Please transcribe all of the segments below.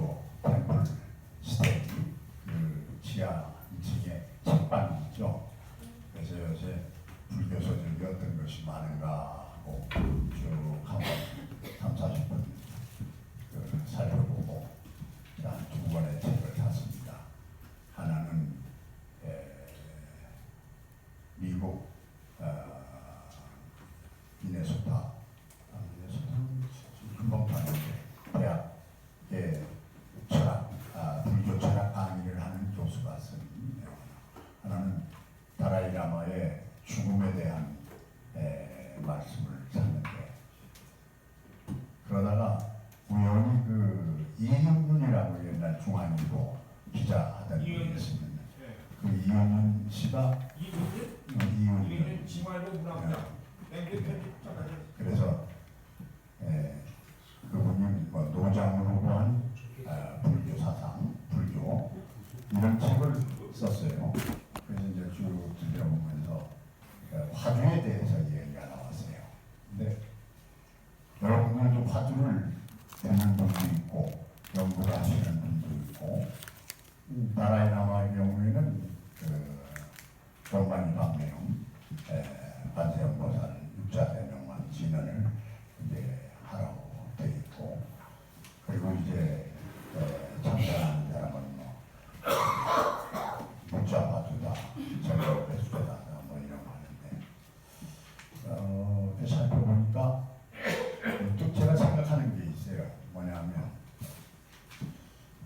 불교 템플 스테이 그 지하 2층에 책방이 있죠. 그래서 요새 불교 소설이 어떤 것이 많은가 하고 쭉 한번 30-40분 그 살펴보고 한 2권의 책을 샀습니다. 하나는 미국 미네소타 금방 봤는데 대학의 철학 불교 철학 강의를 하는 교수가 쓴 내용. 하나는 다라이 라마의 죽음에 대한 말씀을 샀는데, 그러다가 우연히 그 이윤윤이라고 옛날 중앙일보 기자 하던 분이 있었는데, 그 이윤윤 씨가 이윤윤 중앙일보 문학자. 그래서 그분이 뭐 노장으로 한 불교 사상, 불교 이런 책을 썼어요. 그래서 이제 쭉 들여보면서 화두에 대해서 얘기가 나왔어요. 근데 여러분들도 화두를 듣는 분도 있고 연구를 하시는 분도 있고, 다라이 라마의 경우에는 그 정관이 방매용 관세음 보살 육자대명만 진언을 이제 하라고 돼 있고, 그리고 이제 참선하는 사람은 뭐 묵자화두다, 절대배수다 뭐 이런 거 하는데, 살펴보니까 또 제가 생각하는 게 있어요. 뭐냐면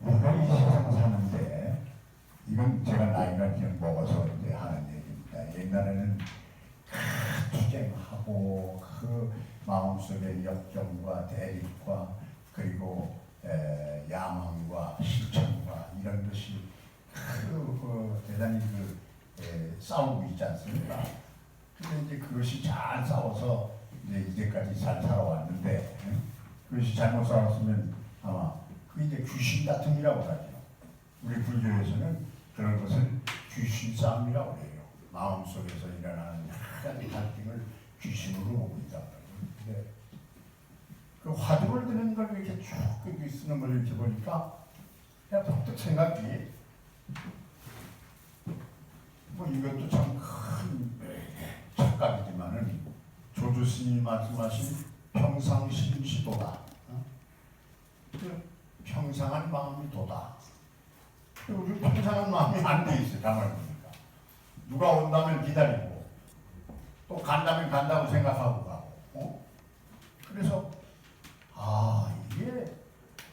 우리가 이 세상 사는데, 이건 제가 나이가 그냥 먹어서 이제 하는 얘기입니다. 옛날에는 투쟁하고 그 마음속의 역경과 대립과 그리고 야망과 실천과 이런 것이 대단히 싸우고 있지 않습니까? 근데 이제 그것이 잘 싸워서 이제까지 잘 살아왔는데, 그것이 잘못 싸웠으면 아마 그게 이제 귀신 다툼이라고 하죠. 우리 불교에서는 그런 것을 귀신 싸움이라고 해요. 마음속에서 일어나는 여러 가지 갈등을 귀신으로 보고 있단 말이에요. 근데 그 화두를 드는 걸 이렇게 쭉 쓰는 걸 이렇게 보니까 그냥 번뜩 생각이, 뭐 이것도 참 큰 착각이지만은 조주 스님이 말씀하신 평상심 시도다. 평상한 마음이 도다. 우리 평상한 마음이 안 돼 있어요. 가만히 보니까 누가 온다면 기다리고 또 간다면 간다고 생각하고 가고. 그래서 이게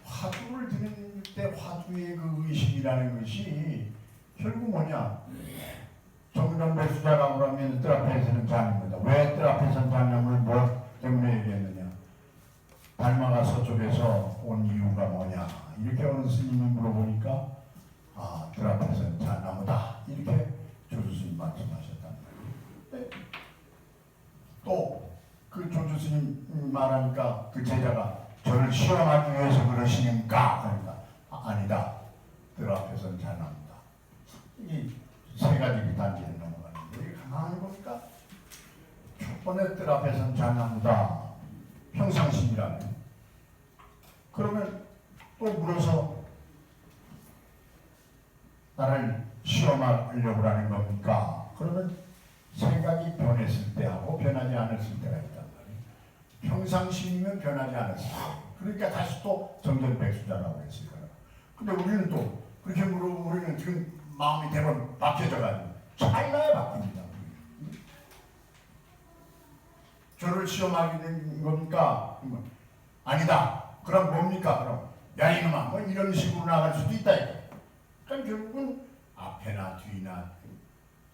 화두를 드릴 때 화두의 그 의식이라는 것이 결국 뭐냐, 정전배수자라고 하면 뜰 앞에서는 장입니다. 왜 뜰 앞에서는 장념을 뭐 때문에 얘기했느냐, 달마가 서쪽에서 온 이유가 뭐냐 이렇게 어느 스님이 물어보니까 뜰 앞에서는 장나무다 이렇게 조주스님 말씀하셨단 말이에요. 또 그 조주스님 말하니까 그 제자가 저를 시험하기 위해서 그러시는가 하니까 아니다, 뜰 앞에서는 장나무다. 이 세 가지 단계를 넘어가는데, 가만히 보니까 첫 번째 뜰 앞에서는 장나무다, 평상심이라네. 그러면 또 물어서 나를 시험하려고 하는 겁니까? 그러면 생각이 변했을 때하고 변하지 않았을 때가 있단 말이에요. 평상심이면 변하지 않았을 때, 그러니까 다시 또 정전백수자라고 했을 거예요. 근데 우리는 또 그렇게 물어보면 우리는 지금 마음이 대번 바뀌어져가지고 찰나에 바뀝니다. 저를 시험하는 겁니까? 아니다. 그럼 뭡니까? 그럼 야 이놈아 뭐 이런 식으로 나갈 수도 있다. 그러니까 결국은 앞에나 뒤나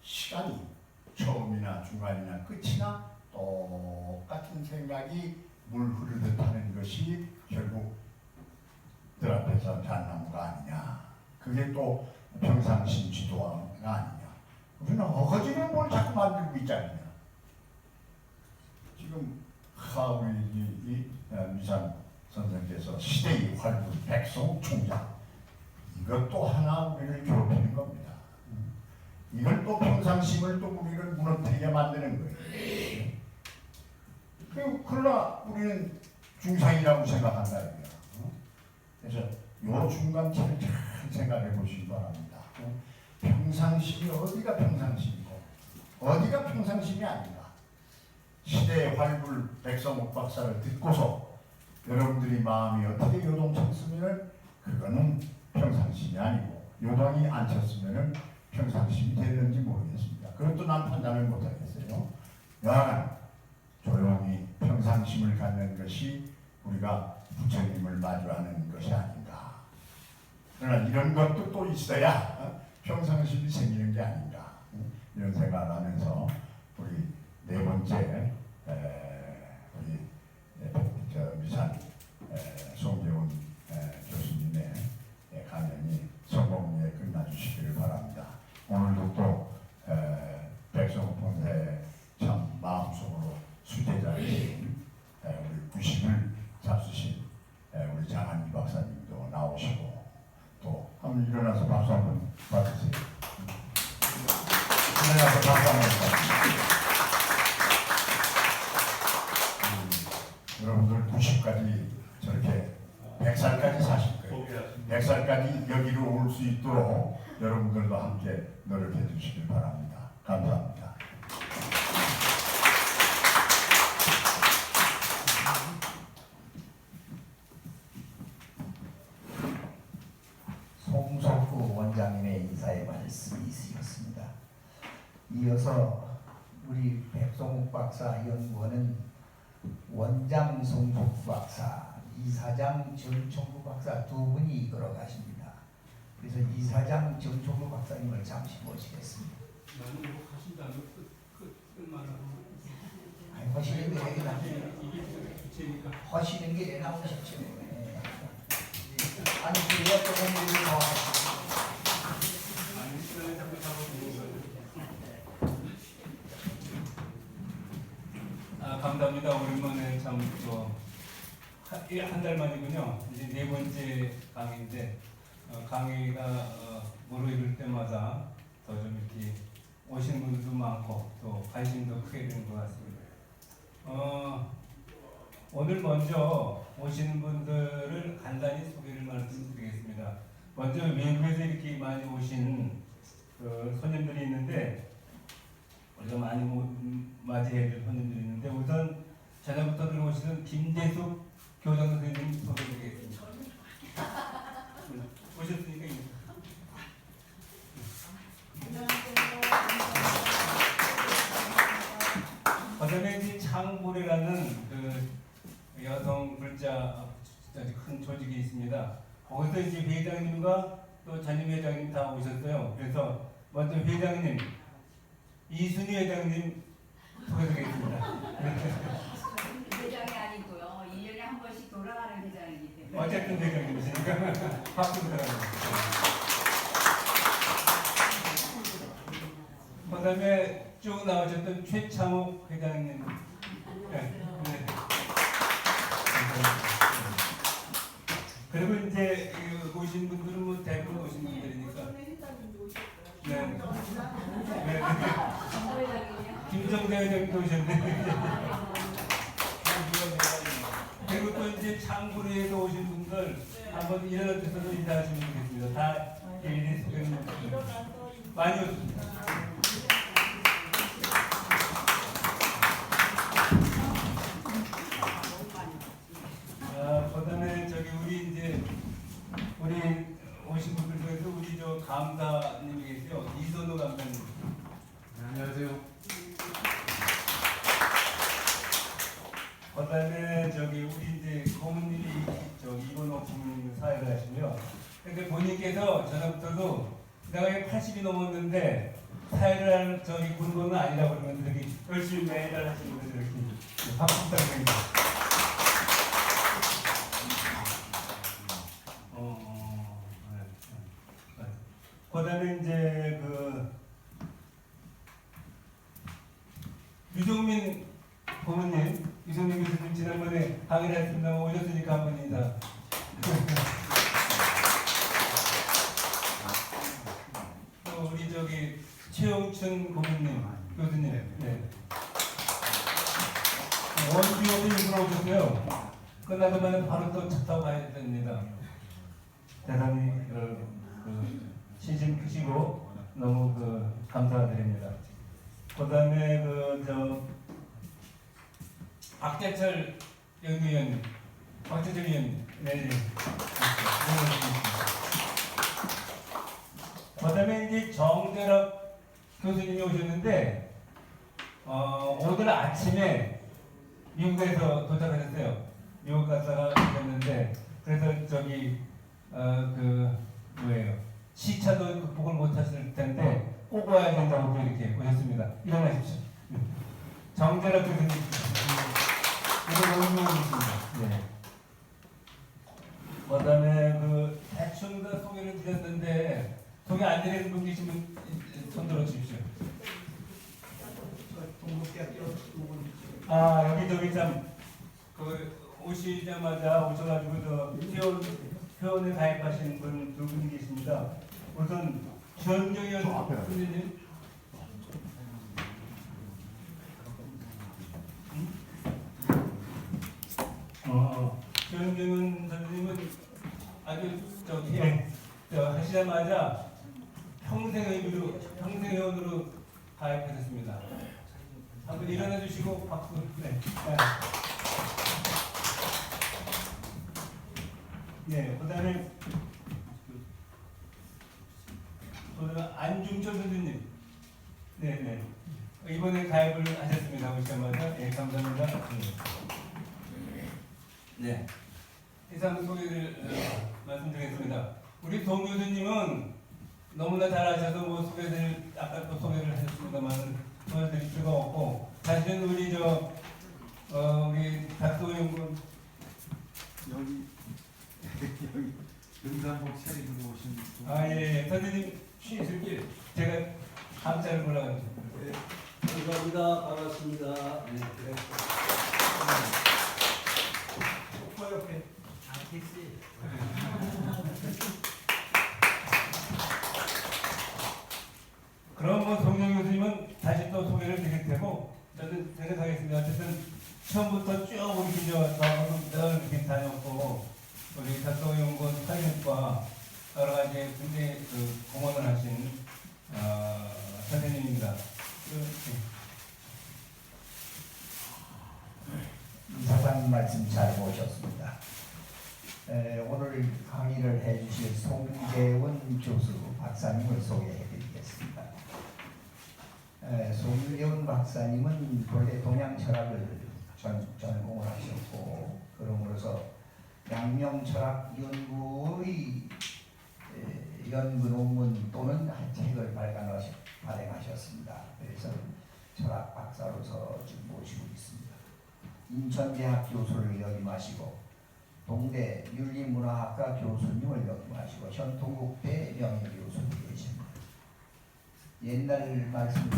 시간이 처음이나 중간이나 끝이나 똑같은 생각이 물 흐르듯 하는 것이 결국 뜰 앞에서 잣나무가 아니냐. 그게 또 평상심 지도가 아니냐. 우리는 어거지로 뭘 자꾸 만들고 있잖아요. 지금 우리 미산 선생께서 시대의 활부 백성 총장, 이것도 하나 우리를 괴롭히는 겁니다. 이걸 또 평상심을 또 우리를 무너뜨리게 만드는 거예요. 그러나 우리는 중상이라고 생각한다. 그래서 요 중간치를 잘 생각해 보시기 바랍니다. 평상심이 어디가 평상심이고 어디가 평상심이 아닌가. 시대의 활불 백성옥 박사를 듣고서 여러분들이 마음이 어떻게 요동쳤으면 그거는 평상심이 아니고 요동이 안 쳤으면 평상심이 되는지 모르겠습니다. 그것도 난 판단을 못하겠어요. 여하간 조용히 평상심을 갖는 것이 우리가 부처님을 마주하는 것이 아닌가. 그러나 이런 것도 또 있어야 평상심이 생기는 게 아닌가. 이런 생각을 하면서 우리 네 번째 우리 미산 송재훈 교수님의 강연이 성공리에 끝나주시기를 바랍니다. 오늘도 또 백성옥 본사에 참 마음속으로 수제자이신 우리 구심을 잡수신 우리 장한희 박사님도 나오시고 또 한번 일어나서 박수 한번 받으세요. 일어나서 박수 한번 받으세요. 여러분들 90까지 저렇게 100살까지 사실 거예요. 100살까지 여기로 올 수 있도록 여러분들도 함께 노력해 주시길 바랍니다. 감사합니다. 송석구 원장님의 인사의 말씀이 있으셨습니다. 이어서 우리 백성욱 박사 연구원은 원장 송석구 박사, 이사장 정총구 박사 두 분이 이끌어 가십니다. 그래서 이사장 정총구 박사님을 잠시 모시겠습니다. 나는 이거 하신다면 끝말하고 하시는 게 왜 나오시죠? 이게 주체니까. 하시는 게 왜 나오시죠? 네. 아니 우리가 조금 일을 더 하시죠. 아니 시간을 자꾸 잡아보는 거예요. 감사합니다. 오랜만에 한 달 만이군요. 이제 네 번째 강의인데 강의가 모르일 때마다 더 좀 이렇게 오시는 분들도 많고 또 관심도 크게 되는 것 같습니다. 오늘 먼저 오시는 분들을 간단히 소개를 말씀드리겠습니다. 먼저 외국에서 이렇게 많이 오신 손님들이 있는데 우리가 많이 맞이해야 될 손님들이 있는데 우선 전에부터 들어오시는 김대숙 교장 선생님 소개드리겠습니다. 오셨으니까 그다음에 이제 창고래라는 그 여성 불자 아주 큰 조직이 있습니다. 거기서 이제 회장님과 또 전임 회장님 다 오셨어요. 그래서 먼저 회장님 이순희 회장님 소개드리겠습니다. 회장이 아니고요. 1년에 한 번씩 돌아가는 회장이기 때문에. 어쨌든 회장님이시니까 박수 부탁드립니다. 그다음에 쭉 나오셨던 최창욱 회장님. 네. 그리고 이제 오신 분들은 뭐 대부분 오신 분들이니까. 네. 김정대 회장님도 오셨네. 그리고 또 이제 창구리에서 오신 분들 한번 일어나 주셔서 인사하시면 되겠습니다. 다 일일이 소개는 많이 오셨습니다. 그다음에 우리 오신 분들 중에서 우리 감사님이 계세요. 이선호 감사님. 네, 안녕하세요. 그다음에 우리 이제 고문님이 이건호 국민 사회를 하시고요. 근데 본인께서 전부터도 내가 80이 넘었는데 사회를 할 군번은 아니라고 그러면서 이렇게 열심히 매일 하시는 분들 이렇게 박수 부탁드립니다. 그다음에 이제 유정민 고문님, 유정민 교수님 지난번에 강의를 했습니다. 오셨으니까 한번 인사. 또 우리 최영춘 고문님, 교수님. 네. 원주역에 일부러 오셨어요. 끝나자마자 바로 또 차 타고 가야 됩니다. 대단히 시즌 크시고 너무 감사드립니다. 그다음에 박재철 연구위원님, 박재철 위원님, 네. 그다음에 이제 정대락 교수님이 오셨는데 오늘 아침에 미국에서 도착하셨어요. 미국 갔다가 오셨는데 그래서 뭐예요? 시차도 극복을 못하실 텐데 꼭 와야 된다고 이렇게 오셨습니다. 일어나십시오. 정대락 교수님, 이런 있습니다. 네. 그다음에 대충 다 소개를 드렸는데 소개 안 드리는 분 계시면 손 들어 주십시오. 여기 참 오시자마자 오셔가지고 회원에 가입하신 분 두 분이 계십니다. 우선 전경현 선생님. 전경현 선생님은 아주 하시자마자 평생회원으로 가입하셨습니다. 한번 일어나 주시고 박수. 네. 네. 그다음에 안중철 선생님. 네. 이번에 가입을 하셨습니다. 오시자마자. 네, 감사합니다. 네. 이상 소개를 말씀드리겠습니다. 우리 동 교수님은 너무나 잘하셔서 소개를 아까 또 소개를 하셨습니다만 소개드릴 필요가 없고 사실은 우리 우리 박소영 여기 등산복 차림으로 오신 분. 예. 선생님 쉬실게 제가 함자를 몰라가지고. 네, 감사합니다. 반갑습니다. 네, 그래. 소파 옆에 아티스. 그럼 송영 교수님은 다시 또 소개를 드릴 테고 저는 생각하겠습니다. 어쨌든 처음부터 쭉 우리 저하고 이렇게 다녔고 우리 작성연구원 사진과 여러 가지 굉장히 공헌을 하신 선생님입니다. 이사장님 말씀 잘 모셨습니다. 오늘 강의를 해주실 송재원 교수 박사님을 소개해드리겠습니다. 송재원 박사님은 본래 동양 철학을 전공을 하셨고 그러므로서 양명 철학 연구의 연구 논문 또는 책을 발행하셨습니다. 그래서 철학 박사로서 지금 모시고 있습니다. 인천대학 교수를 역임하시고 동대 윤리문화학과 교수님을 역임하시고 현통국대 명예교수로 계십니다. 옛날 말씀을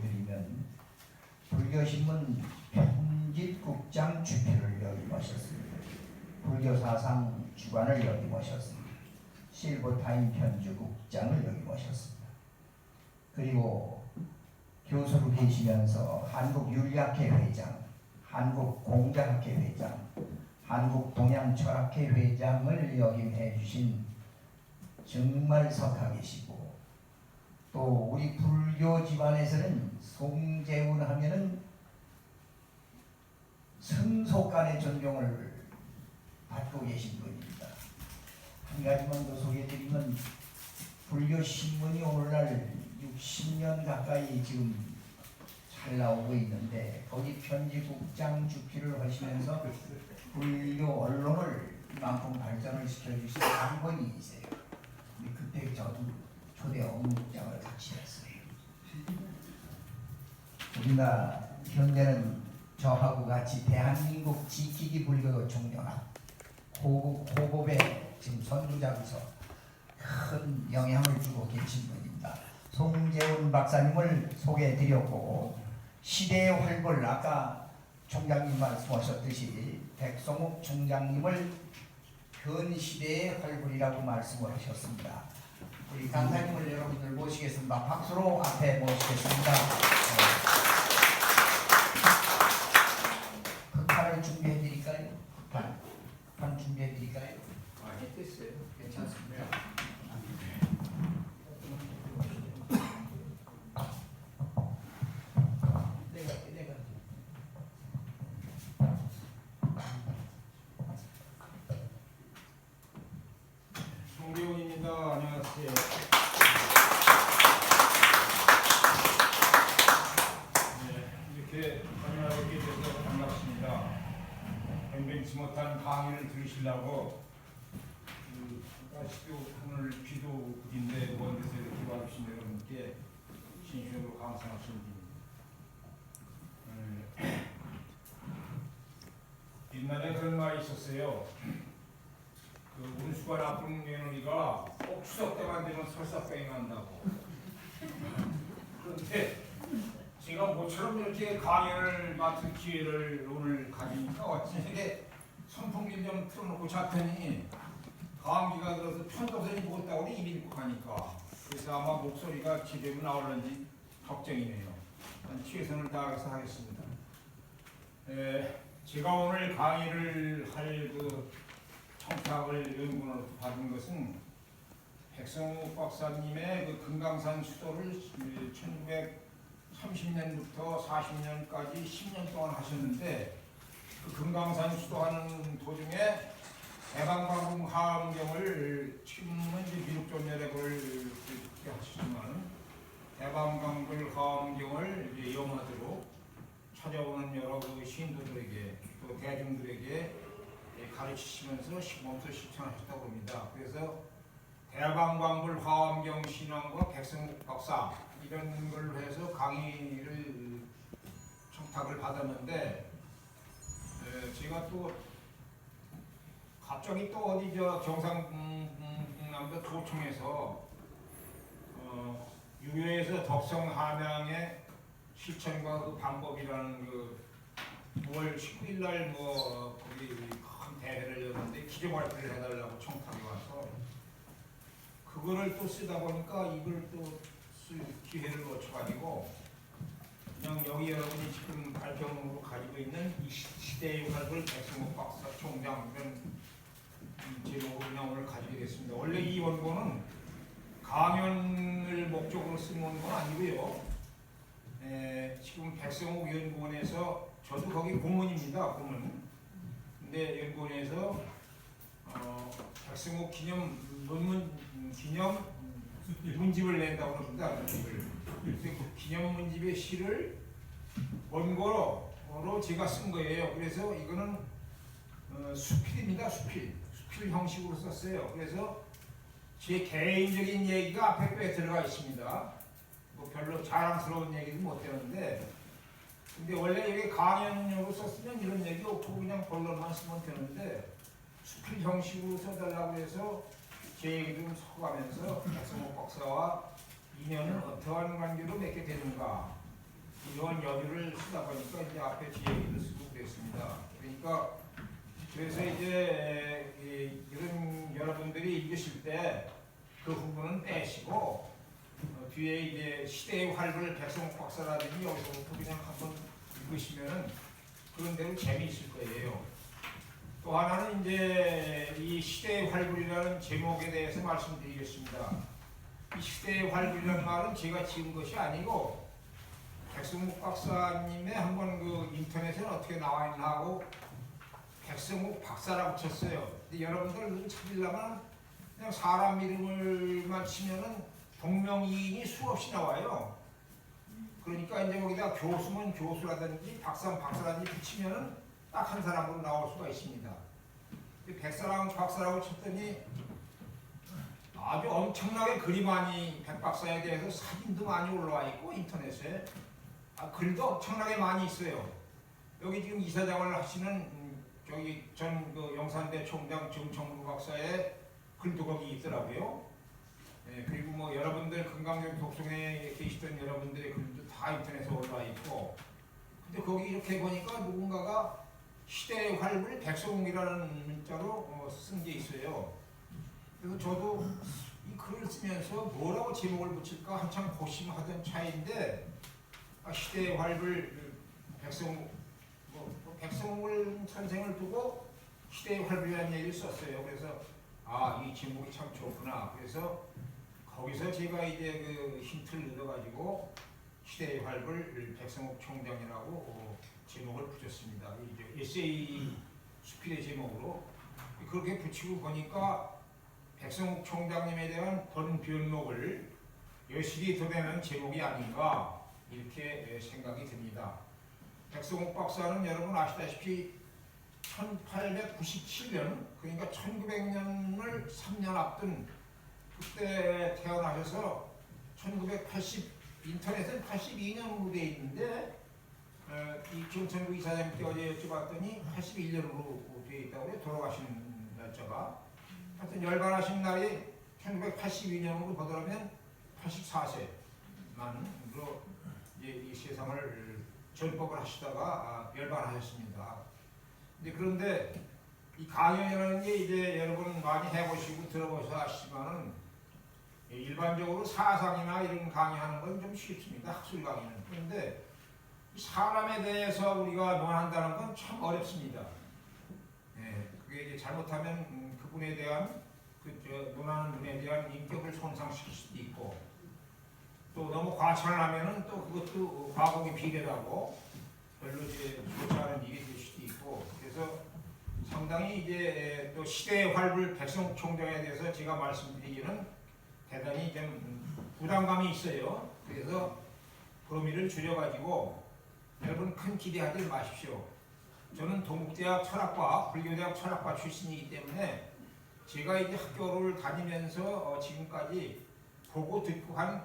드리면 불교신문 편집국장 주필을 역임하셨습니다. 불교사상 주관을 역임하셨습니다. 실버타임 편집국장을 역임하셨습니다. 그리고 교수로 계시면서 한국윤리학회 회장, 한국공자학회 회장, 한국동양철학회 회장을 역임해 주신 정말 석학이시고 또 우리 불교 집안에서는 송재훈 하면은 성속간의 존경을 받고 계신 분입니다. 한 가지만 더 소개해드리면 불교신문이 오늘날 60년 가까이 지금 잘 나오고 있는데 거기 편집국장 주필을 하시면서 불교 언론을 이만큼 발전을 시켜주신 장본인이세요. 그때 저도 초대 업무국장을 같이 했어요. 우리나라 현재는 저하고 같이 대한민국 지키기 불교 총연합 호급에 지금 선두자로서 큰 영향을 주고 계신 분입니다. 송재훈 박사님을 소개해드렸고 시대의 활벌 아까 총장님 말씀하셨듯이 백성욱 총장님을 현 시대의 활벌이라고 말씀을 하셨습니다. 우리 강사님을 여러분들 모시겠습니다. 박수로 앞에 모시겠습니다. 극판을 준비해 드릴까요? 극판 준비해 드릴까요? 됐어요. 괜찮습니다. 내가 송대훈입니다. 안녕하세요. 이렇게 참여하게 돼서 반갑습니다. 변변치 못한 강의를 들으시려고 날씨도 오늘 비도 굿인데 먼 데서 이렇게 와주신 여러분께 진심으로 감사할 말씀드립니다. 옛날에 그런 말이 있었어요. 그 운수가 나쁜 며느리가 꼭 추석 때만 되면 설사병이 난다고. 그런데 제가 모처럼 이렇게 강연을 맡을 기회를 오늘 가지니까 어찌게 선풍기를 좀 틀어놓고 잤더니 감기가 들어서 편도선이 무겁다고 입이 입고 가니까 그래서 아마 목소리가 제대로 나올는지 걱정이네요. 최선을 다해서 하겠습니다. 제가 오늘 강의를 할 그 청탁을 연구원으로 받은 것은 백성욱 박사님의 그 금강산 수도를 1930년부터 40년까지 10년 동안 하셨는데 그 금강산 수도하는 도중에 대방광금 하암경을 지금은 이제 미륵존열애를 하시지만 대방광금 하암경을 이제 영화대로 찾아오는 여러 그 신도들에게 또 대중들에게 가르치시면서 시범도 실천하셨다고 합니다. 그래서 대방광불 화엄경 신앙과 백성국 박사 이런 걸로 해서 강의를 청탁을 받았는데 제가 또 갑자기 또 어디 저 경상남도 도청에서 유교에서 덕성 함양의 실천과 그 방법이라는 그 9월 19일 날 뭐 거기 큰 대회를 열었는데 기조 발표를 해달라고 청탁이 와서 그거를 또 쓰다 보니까 이걸 또 쓸 기회를 놓쳐가지고 그냥 여기 여러분이 지금 발표문으로 가지고 있는 이 시대의 활을 백승욱 박사 총장 이런 제목으로 그냥 오늘 가지게 됐습니다. 원래 이 원고는 강연을 목적으로 쓴 원고는 아니고요. 지금 백성욱 연구원에서 저도 거기 고문입니다. 고문. 근데 연구원에서 백성욱 기념 논문 기념 문집을 낸다고 합니다. 문집을. 그 기념 문집의 시를 원고로 제가 쓴 거예요. 그래서 이거는 수필입니다. 수필 형식으로 썼어요. 그래서 제 개인적인 얘기가 앞에 꽤 들어가 있습니다. 뭐 별로 자랑스러운 얘기는 못 되는데, 근데 원래 이게 강연용으로 썼으면 이런 얘기 없고 그냥 본론만 쓰면 되는데 수필 형식으로 써달라고 해서 제 얘기 좀 섞어가면서 백성욱 박사와 인연은 어떠한 관계로 맺게 되는가 이런 여유를 쓰다 보니까 이제 앞에 제 얘기를 쓰고 그랬습니다. 그러니까 그래서 이제 이런 여러분들이 읽으실 때 그 부분은 빼시고 뒤에 이제 시대의 활을 백성욱 박사라든지 여기서부터 그냥 한번 읽으시면은 그런 대로 재미있을 거예요. 또 하나는 이제 이 시대의 활불이라는 제목에 대해서 말씀드리겠습니다. 이 시대의 활불이라는 말은 제가 지은 것이 아니고 백성욱 박사님의 한번 그 인터넷에 어떻게 나와 있나 하고 백성욱 박사라고 쳤어요. 근데 여러분들 찾으려면 그냥 사람 이름을만 치면은 동명이인이 수없이 나와요. 그러니까 이제 거기다 교수면 교수라든지 박사면 박사라든지 붙이면은 딱 한 사람으로 나올 수가 있습니다. 박사라고 쳤더니 아주 엄청나게 글이 많이 백 박사에 대해서 사진도 많이 올라와 있고 인터넷에 글도 엄청나게 많이 있어요. 여기 지금 이사장을 하시는 저기 전 그 영산대 총장 정청구 박사의 글도 거기 있더라고요. 그리고 뭐 여러분들 금강경 독성에 계시던 여러분들의 글도 다 인터넷에 올라와 있고, 근데 거기 이렇게 보니까 누군가가 시대의 활을 백성욱이라는 문자로 쓴 게 있어요. 그래서 저도 이 글을 쓰면서 뭐라고 제목을 붙일까 한참 고심하던 차이인데 시대의 활을 백성욱, 백성욱을 선생을 두고 시대의 활이라는 얘기를 썼어요. 그래서 아, 이 제목이 참 좋구나. 그래서 거기서 제가 이제 그 힌트를 얻어가지고 시대의 활을 백성옥 총장이라고 제목을 붙였습니다. 이제 에세이 수필의 제목으로 그렇게 붙이고 보니까 백성옥 총장님에 대한 번변록을 여실히 드러내는 제목이 아닌가 이렇게 생각이 듭니다. 백성옥 박사는 여러분 아시다시피 1897년 그러니까 1900년을 3년 앞둔 그때 태어나셔서 1980 인터넷은 82년으로 되어 있는데 이 김천국 이사장님께 어제 여쭤봤더니 81년으로 되어 있다고 돌아가신 날짜가 하여튼 열반하신 날이 1982년으로 보더라면 84세 만으로 이 세상을 전법을 하시다가 열반하셨습니다. 그런데 이 강연이라는 게 이제 여러분 많이 해보시고 들어보셔서 아시지만은 일반적으로 사상이나 이런 강의하는 건 좀 쉽습니다. 학술 강의는. 그런데 사람에 대해서 우리가 논한다는 건 참 어렵습니다. 그게 이제 잘못하면 그분에 대한 논하는 분에 대한 인격을 손상시킬 수도 있고 또 너무 과찬을 하면은 또 그것도 과거에 비례하고 별로 이제 좋지 않은 일이 될 수도 있고 그래서 상당히 이제 또 시대의 활불 백성옥 총장에 대해서 제가 말씀드리기는 대단히 좀 부담감이 있어요. 그래서 범위를 줄여가지고 여러분 큰 기대하지 마십시오. 저는 동국대학 철학과 불교대학 철학과 출신이기 때문에 제가 이제 학교를 다니면서 지금까지 보고 듣고 한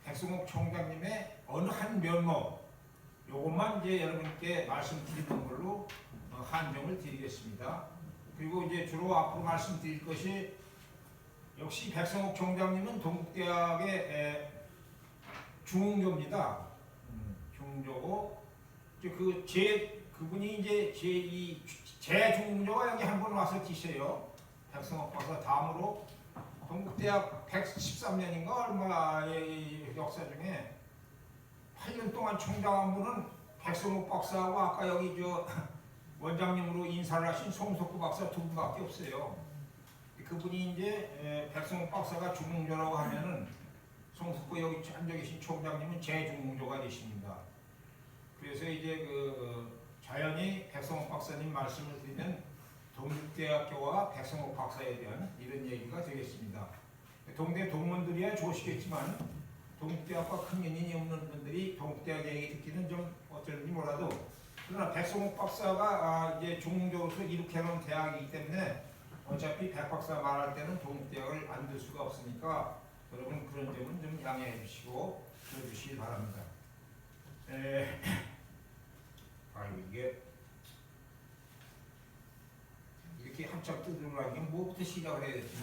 백성옥 총장님의 어느 한 면목 요것만 이제 여러분께 말씀드리는 걸로 한정을 드리겠습니다. 그리고 이제 주로 앞으로 말씀드릴 것이 역시 백성옥 총장님은 동국대학의 중흥조입니다. 중흥조고 그분이 이제 제 중흥조가 여기 한 번 와서 계세요. 백성옥 박사 다음으로 동국대학 113년인가 얼마의 역사 중에 8년 동안 총장한 분은 백성옥 박사하고 아까 여기 원장님으로 인사를 하신 송석구 박사 두 분밖에 없어요. 그분이 이제 백성옥 박사가 중흥조라고 하면은 송석구 여기 앉아 계신 총장님은 제중흥조가 되십니다. 그래서 이제 자연히 백성옥 박사님 말씀을 드리면 동국대학교와 백성옥 박사에 대한 이런 얘기가 되겠습니다. 동대 동문들이야 좋으시겠지만 동국대학과 큰 연인이 없는 분들이 동국대학 얘기 듣기는 좀 어쩔지 몰라도 그러나 백성옥 박사가 이제 중흥조로서 이룩해놓은 대학이기 때문에 어차피 백 박사 말할 때는 동국대학을 안 들 수가 없으니까 여러분 그런 점은 좀 양해해 주시고 들어주시기 바랍니다. 아이고 이게 이렇게 한참 뜯으려니 뭐부터 시작을 해야 될지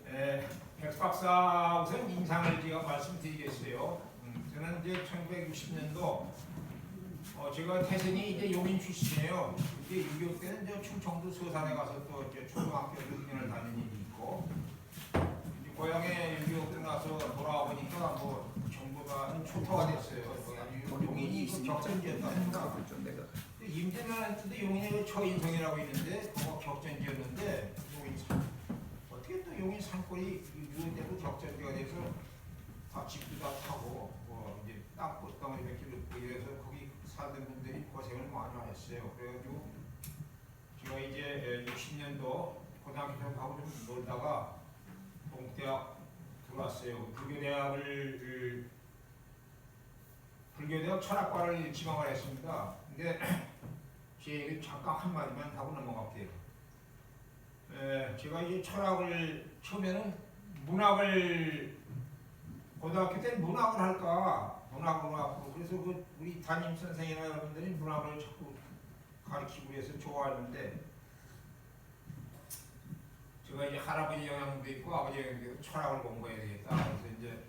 모르겠네. 백 박사 우선 인상을 제가 말씀드리겠어요. 저는 이제 1960년도 제가 태생이 이제 용인 출신이에요. 이제 6.25 때는 이제 충청도 서산에 가서 또 이제 초등학교 6년을 다닌 일이 있고 이제 고향에 6.25 끝나서 돌아와 보니까 뭐 정부가 초토가 됐어요. 용인이 격전지였답니다. 임진왜란때도 용인의 초인성이라고 있는데 그거 격전지였는데 용인 산 어떻게 또 용인 산골이 유은대로 격전지가 돼서 다 집도 다 타고 뭐 이제 땅덩어리 몇 킬로 이래서 거기 살던 분들이 고생을 많이 하셨어요. 그래가지고 제가 이제 60년도 고등학교 졸업하고 좀 놀다가 동국대학 들어왔어요. 불교대학 철학과를 지망을 했습니다. 근데 제 얘기 잠깐 한마디만 하고 넘어갈게요. 제가 이제 철학을 처음에는 문학을 고등학교 때 문학을 할까 문학으로 앞으로 그래서 우리 담임 선생이나 여러분들이 문학을 자꾸 가르치고 해서 좋아하는데 제가 이제 할아버지 영향도 있고 아버지 영향도 있고 철학을 공부해야 되겠다. 그래서 이제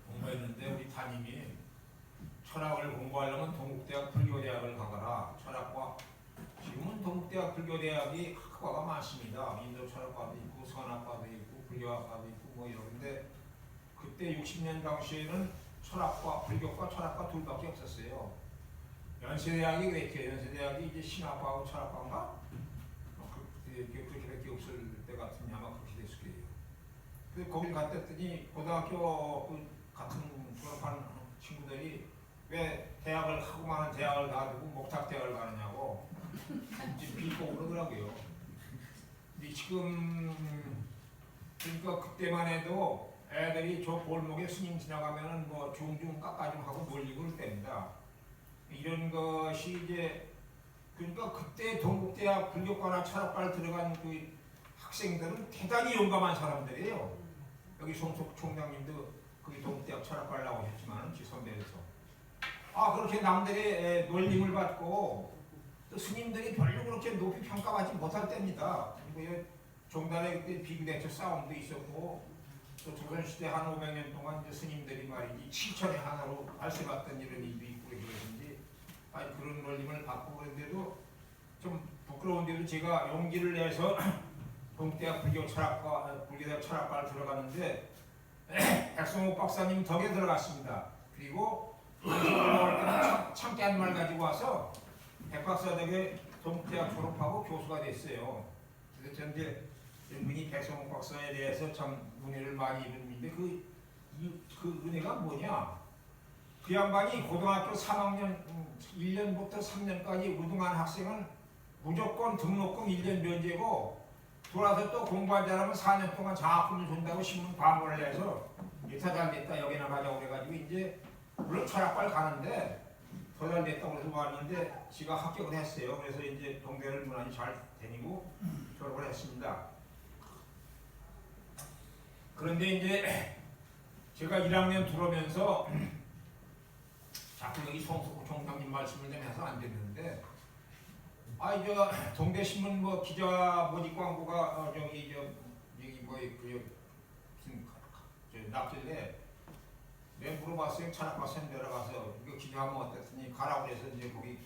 공부했는데 우리 담임이 철학을 공부하려면 동국대학 불교대학을 가거라. 철학과 지금은 동국대학 불교대학이 학과가 많습니다. 인도 철학과도 있고 선학과도 있고 불교학과도 있고 뭐 이런데 그때 60년 당시에는 철학과 불교과 철학과 둘밖에 없었어요. 연세대학이 그랬죠. 연세대학이 이제 신학과하고 철학과인가 그때 같으면 아마 그렇게 됐을 거예요. 그 거기 갔더니 고등학교 그 같은 졸업한 친구들이 왜 대학을 하고만 대학을 놔두고 목탁대학을 가느냐고 이제 비꼬고 그러더라고요. 근데 지금 그러니까 그때만 해도 애들이 저 골목에 스님 지나가면은 뭐 중중 깎아좀 하고 놀리고 그럴 때입니다. 이런 것이 이제 그러니까 그때 동국대학 불교과나 철학과를 들어간 그 학생들은 대단히 용감한 사람들이에요. 여기 송석 총장님도 거기 동국대학 철학과를 나오셨지만 지 선배에서 그렇게 남들의 놀림을 받고 또 스님들이 별로 그렇게 높이 평가받지 못할 때입니다. 그리고 종단에 그때 비교대처 싸움도 있었고 또 조선시대 한 500년 동안 이제 스님들이 말이지 7천의 하나로 발세받던 이런 일도 있고 그러는지 그런 놀림을 받고 그런데도 좀 부끄러운데도 제가 용기를 내서 동대학 불교대학 철학과를 들어갔는데 백성옥 박사님 덕에 들어갔습니다. 그리고 올라올 때는 참깨 한 말 가지고 와서 백 박사 덕에 동대학 졸업하고 교수가 됐어요. 그래서 전 이제 은근히 백성옥 박사에 대해서 참 은혜를 많이 입었는데 그 은혜가 뭐냐? 그 양반이 고등학교 3학년 1년부터 3년까지 우등한 학생은 무조건 등록금 1년 면제고 돌아서 또 공부한 사람은 4년 동안 장학금을 준다고 신문 광고를 내서 예타 잘 됐다 여기 나가자고 그래가지고 이제 물론 철학과를 가는데 더 잘 됐다고 그래서 왔는데 지가 합격을 했어요. 그래서 이제 동대를 무난히 잘 다니고 졸업을 했습니다. 그런데 이제 제가 1학년 들어오면서 자꾸 여기 송석구 총장님 말씀을 좀 해서 안 됐는데 이제 동대신문 뭐 기자 모집 광고가 여기 무슨 났길래 내가 물어봤어요. 철학과 선배로 가서 이거 기자하면 어땠더니 가라고 해서 이제 거기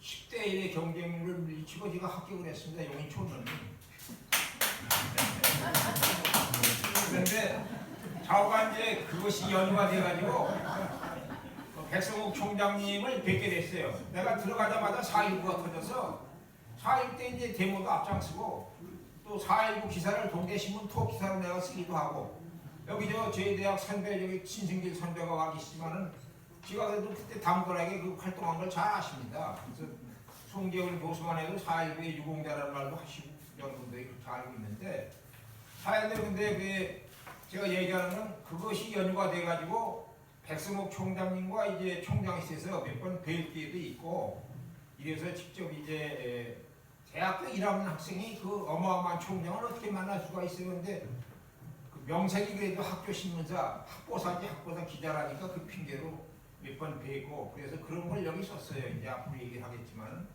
10대 1의 경쟁률을 밀치고 제가 합격을 했습니다. 용인 초는. 그런데 좌우가 이제 그것이 연유가 돼가지고 백성욱 총장님을 뵙게 됐어요. 내가 들어가자마자 4.19가 터져서 4.19 때 이제 데모도 앞장서고 또 4.19 기사를 동대신문 톱 기사로 내가 쓰기도 하고 여기 저희 대학 선배 여기 신승길 선배가 와 계시지만은 제가 그래도 그때 당돌하게 그 활동한 걸 잘 아십니다. 그래서 송재훈 교수만 해도 4.19의 유공자라는 말도 하시고 여러분들이 그렇게 알고 있는데 4.19 근데 그 제가 얘기하는 건 그것이 연유가 돼가지고 백성옥 총장님과 이제 총장실에서 몇 번 뵐 기회도 있고 이래서 직접 이제 대학교 1학년 학생이 그 어마어마한 총장을 어떻게 만날 수가 있어요. 근데 그 명색이 그래도 학교 신문사 학보사지 학보사 기자라니까 그 핑계로 몇 번 뵈고 그래서 그런 걸 여기 썼어요. 이제 앞으로 얘기를 하겠지만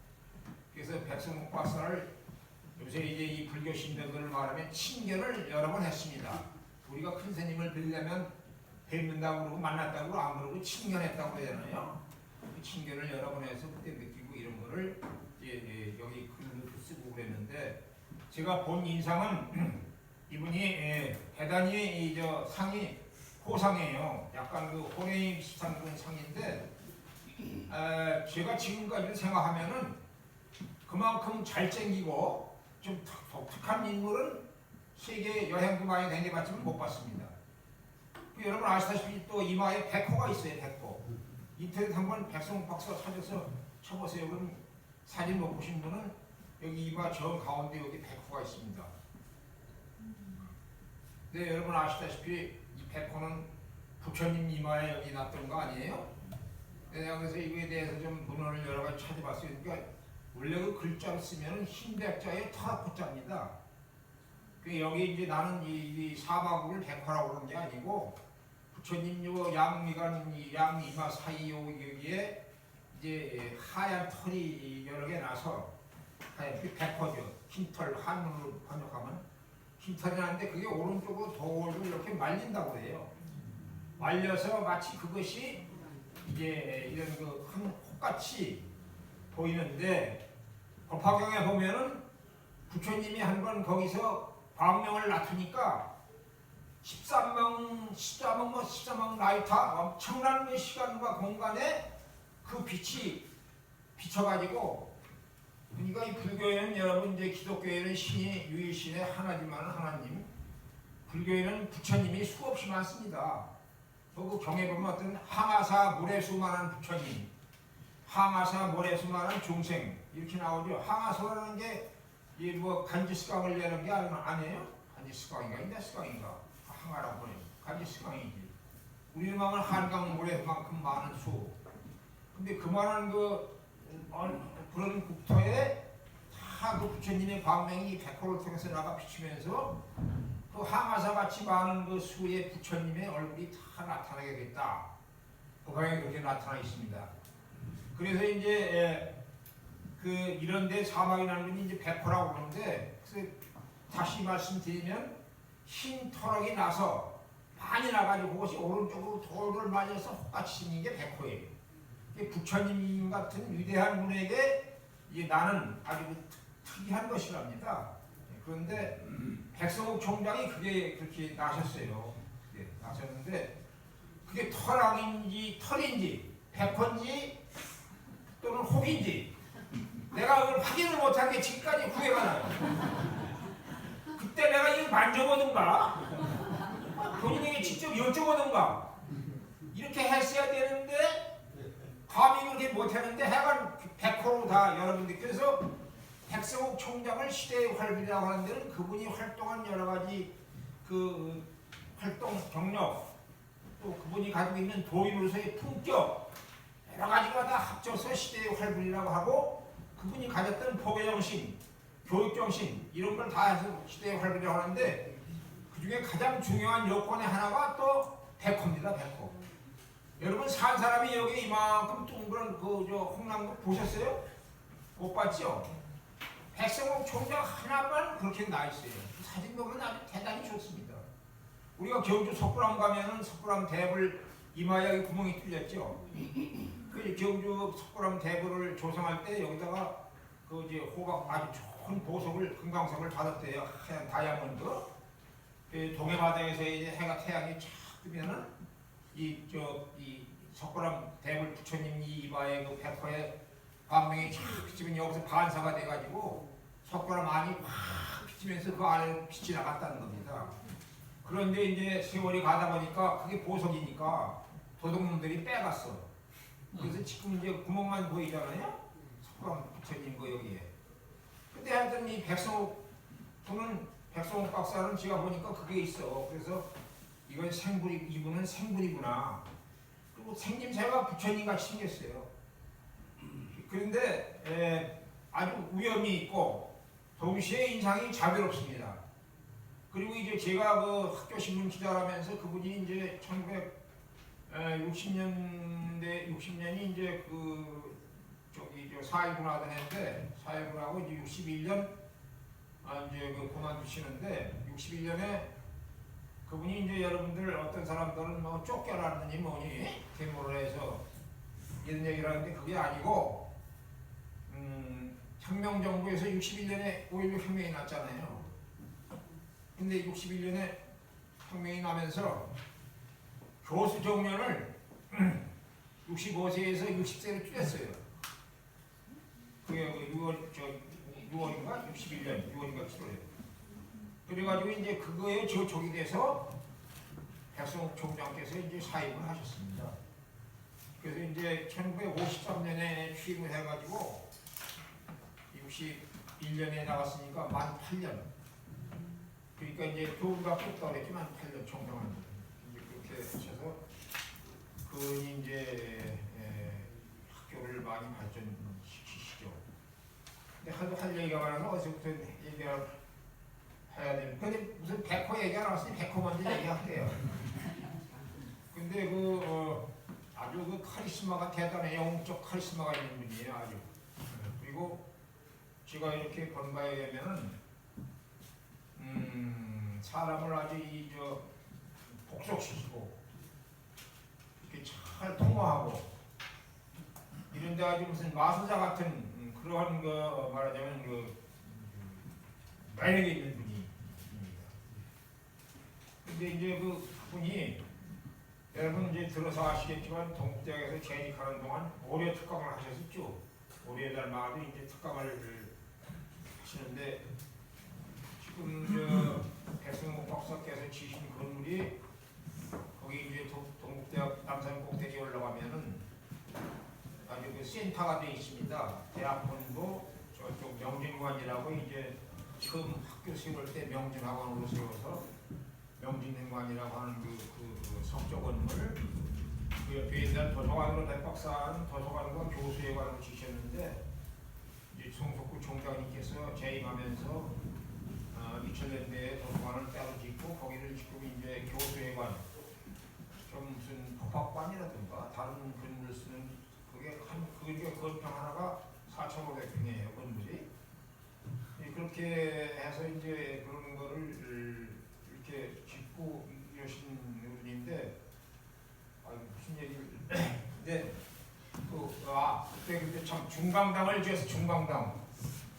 그래서 백성옥 박사를 요새 이제 이 불교 신도들을 말하면 친견을 여러 번 했습니다. 우리가 큰 스님을 뵈려면 뵙는다고 그러고 만났다고 안 그러고 친견했다고 그러잖아요. 그 친견을 여러 번 해서 그때 느끼고 이런 거를 여기 글로 쓰고 그랬는데 제가 본 인상은 이분이 대단히 상이 호상이에요. 약간 그 호랭이 비슷한 그런 상인데 제가 지금까지 생각하면은 그만큼 잘생기고 좀 독특한 인물은 세계 여행도 많이 다녀봤지만 못 봤습니다. 여러분 아시다시피 또 이마에 백호가 있어요. 백호. 인터넷 한번 백성욱 박사 찾아서 쳐보세요. 그럼 사진 못 보신 분은 여기 이마 저 가운데 여기 백호가 있습니다. 네, 여러분 아시다시피 이 백호는 부처님 이마에 여기 났던 거 아니에요? 네, 그래서 이거에 대해서 좀 문헌을 여러 가지 찾아봤어요. 그러니까 원래 그 글자를 쓰면 흰 백자에 터라코자입니다. 여기 이제 나는 이 사마국을 백화라고 그러는 게 아니고 부처님 요 양미간 양이마 사이 여기에 이제 하얀 털이 여러 개 나서 하얀 그 백화죠. 흰털 한문으로 번역하면 흰털이 나는데 그게 오른쪽으로 돌고 이렇게 말린다고 그래요. 말려서 마치 그것이 이제 이런 그 큰 혹같이 보이는데 법화경에 보면은 부처님이 한 번 거기서 광명을 낮추니까 13만 라이터 엄청난 그 시간과 공간에 그 빛이 비춰가지고 그러니까 이 불교에는 여러분 이제 기독교에는 신이 유일신의 하나지만 하나님, 불교에는 부처님이 수없이 많습니다. 그 경에 보면 어떤 항아사 모래수만한 부처님, 항아사 모래수만한 중생 이렇게 나오죠. 항아사라는 게 이 뭐 간지스강을 내는 게 아니에요? 간지스강인가 인다스강인가? 항아라고 해요. 간지스강이지. 우리 마음은 한강 모래만큼 많은 수. 근데 그만한 그런 국토에 다 그 부처님의 광명이 백호를 통해서 나가 비치면서 그 항아사 같이 많은 그 수의 부처님의 얼굴이 다 나타나게 됐다. 북한에 그렇게 나타나 있습니다. 그래서 이제 그 이런데 사막이 나는 분이 이제 백호라고 하는데, 그래서 다시 말씀드리면 흰 터럭이 나서 많이 나가지고 그것이 오른쪽으로 돌을 맞아서 혹같이 생긴 게 백호예요. 부처님 같은 위대한 분에게 나는 아주 특이한 것이랍니다. 그런데 백성옥 총장이 그게 그렇게 나셨어요. 나셨는데 그게 털인지 백호인지 또는 혹인지 내가 그걸 확인을 못한 게 지금까지 후회가 나요. 그때 내가 이거 만져보든가 본인에게 직접 여쭤보든가 이렇게 했어야 되는데 감히 그렇게 못했는데 하여간 백호로 다 여러분들. 그래서 백성옥 총장을 시대의 활비라고 하는 데는 그분이 활동한 여러 가지 그 활동 경력, 또 그분이 가지고 있는 도인으로서의 품격 여러 가지가 다 합쳐서 시대의 활비라고 하고, 그분이 가졌던 포교정신, 교육정신 이런 걸 다 해서 시대의 활비라고 하는데, 그 중에 가장 중요한 요건의 하나가 또 백호입니다. 백호. 여러분 산 사람이 여기 이만큼 둥그런 홍남도 보셨어요? 못 봤죠? 백성옥 총장 하나만 그렇게 나 있어요. 사진 보면 아주 대단히 좋습니다. 우리가 경주 석굴암 가면은 석굴암 대불 이마에 구멍이 뚫렸죠. 그 경주 석굴암 대불을 조성할 때 여기다가 그 이제 호박 아주 좋은 보석을 금강석을 받았대요. 하얀 다이아몬드. 그 동해바다에서 이제 태양이 쫙 뜨면은 이 석굴암 대불 부처님 이마에 그 백호의 광명이 쫙 비치면 여기서 반사가 돼가지고 석굴암 안이 확 비치면서 그 안에 빛이 나갔다는 겁니다. 그런데 이제 세월이 가다 보니까 그게 보석이니까 도둑놈들이 빼갔어. 그래서 지금 이제 구멍만 보이잖아요. 석굴암 부처님 거 여기에. 근데 하여튼 이 백성옥 박사는 제가 보니까 그게 있어. 그래서 이건 이분은 생불이구나. 그리고 생김새가 부처님 같이 생겼어요. 그런데 아주 위엄이 있고 동시에 인상이 자비롭습니다. 그리고 이제 제가 그 학교 신문 기자를 하면서 그분이 이제 1960년이 이제 사회군 하던 해인데, 사회군하고 이제 61년 이제 그만두시는데, 61년에 그분이 이제 여러분들 어떤 사람들은 뭐 쫓겨났느니 뭐니 데모를 해서 이런 얘기를 하는데 그게 아니고, 혁명정부에서 61년에 5.16 혁명이 났잖아요. 근데 61년에 혁명이 나면서 교수 정년을 65세에서 60세로 줄였어요. 그게 6월인가 61년 6월인가 7월에. 그래가지고 이제 그거에 저촉이 돼서 백성옥 총장께서 이제 사임을 하셨습니다. 그래서 이제 1953년에 취임을 해가지고 61년에 나왔으니까 만 8년. 그러니까 이제 교훈밖에 없다고 그랬지만 8년 총장은 이제 그렇게 하셔서 그분이 이제 학교를 많이 발전시키시죠. 근데 하도 할 얘기가 많아서 어디서부터 얘기를 해야 되는. 근데 무슨 백호 얘기가 나왔으니 백호 먼저 얘기할게요. 근데 아주 그 카리스마가 대단해. 영적 카리스마가 있는 분이에요. 아주. 그리고 제가 이렇게 본 바에 의하면은 사람을 아주 복속시키고 이렇게 잘 통화하고 이런데 아주 무슨 마술사 같은 그러한 거 말하자면 매력이 있는 분입니다. 근데 이제 그분이 여러분 이제 들어서 아시겠지만 동국대학에서 재직하는 동안 오려 특강을 하셨었죠. 올해 달마다 이제 특강을 하시는데 지금 백승목 박사께서 지신 건물이 거기 이제 동국대학 남산 꼭대기에 올라가면은 아주 그 센터가 되어 있습니다. 대학본부 저쪽 명진관이라고 이제 처음 학교 세울 때 명진학원으로 세워서 명진관이라고 하는 그 석조 건물 그 옆에 있는 도서관으로 백박사는 도서관과 교수회관으로 지셨는데 이제 송석구 총장님께서 재임하면서 2000년대에 도서관을 따로 짓고 거기를 지금 이제 교수회관 좀 무슨 법학관이라든가 다른 건물을 쓰는 그게 건평 하나가 4,500평이에요 건물이. 그렇게 해서 이제 그런 거를 이렇게 짓고 계신 분인데 무슨 얘기를 근데 그때 참 중강당을 지어서 중강당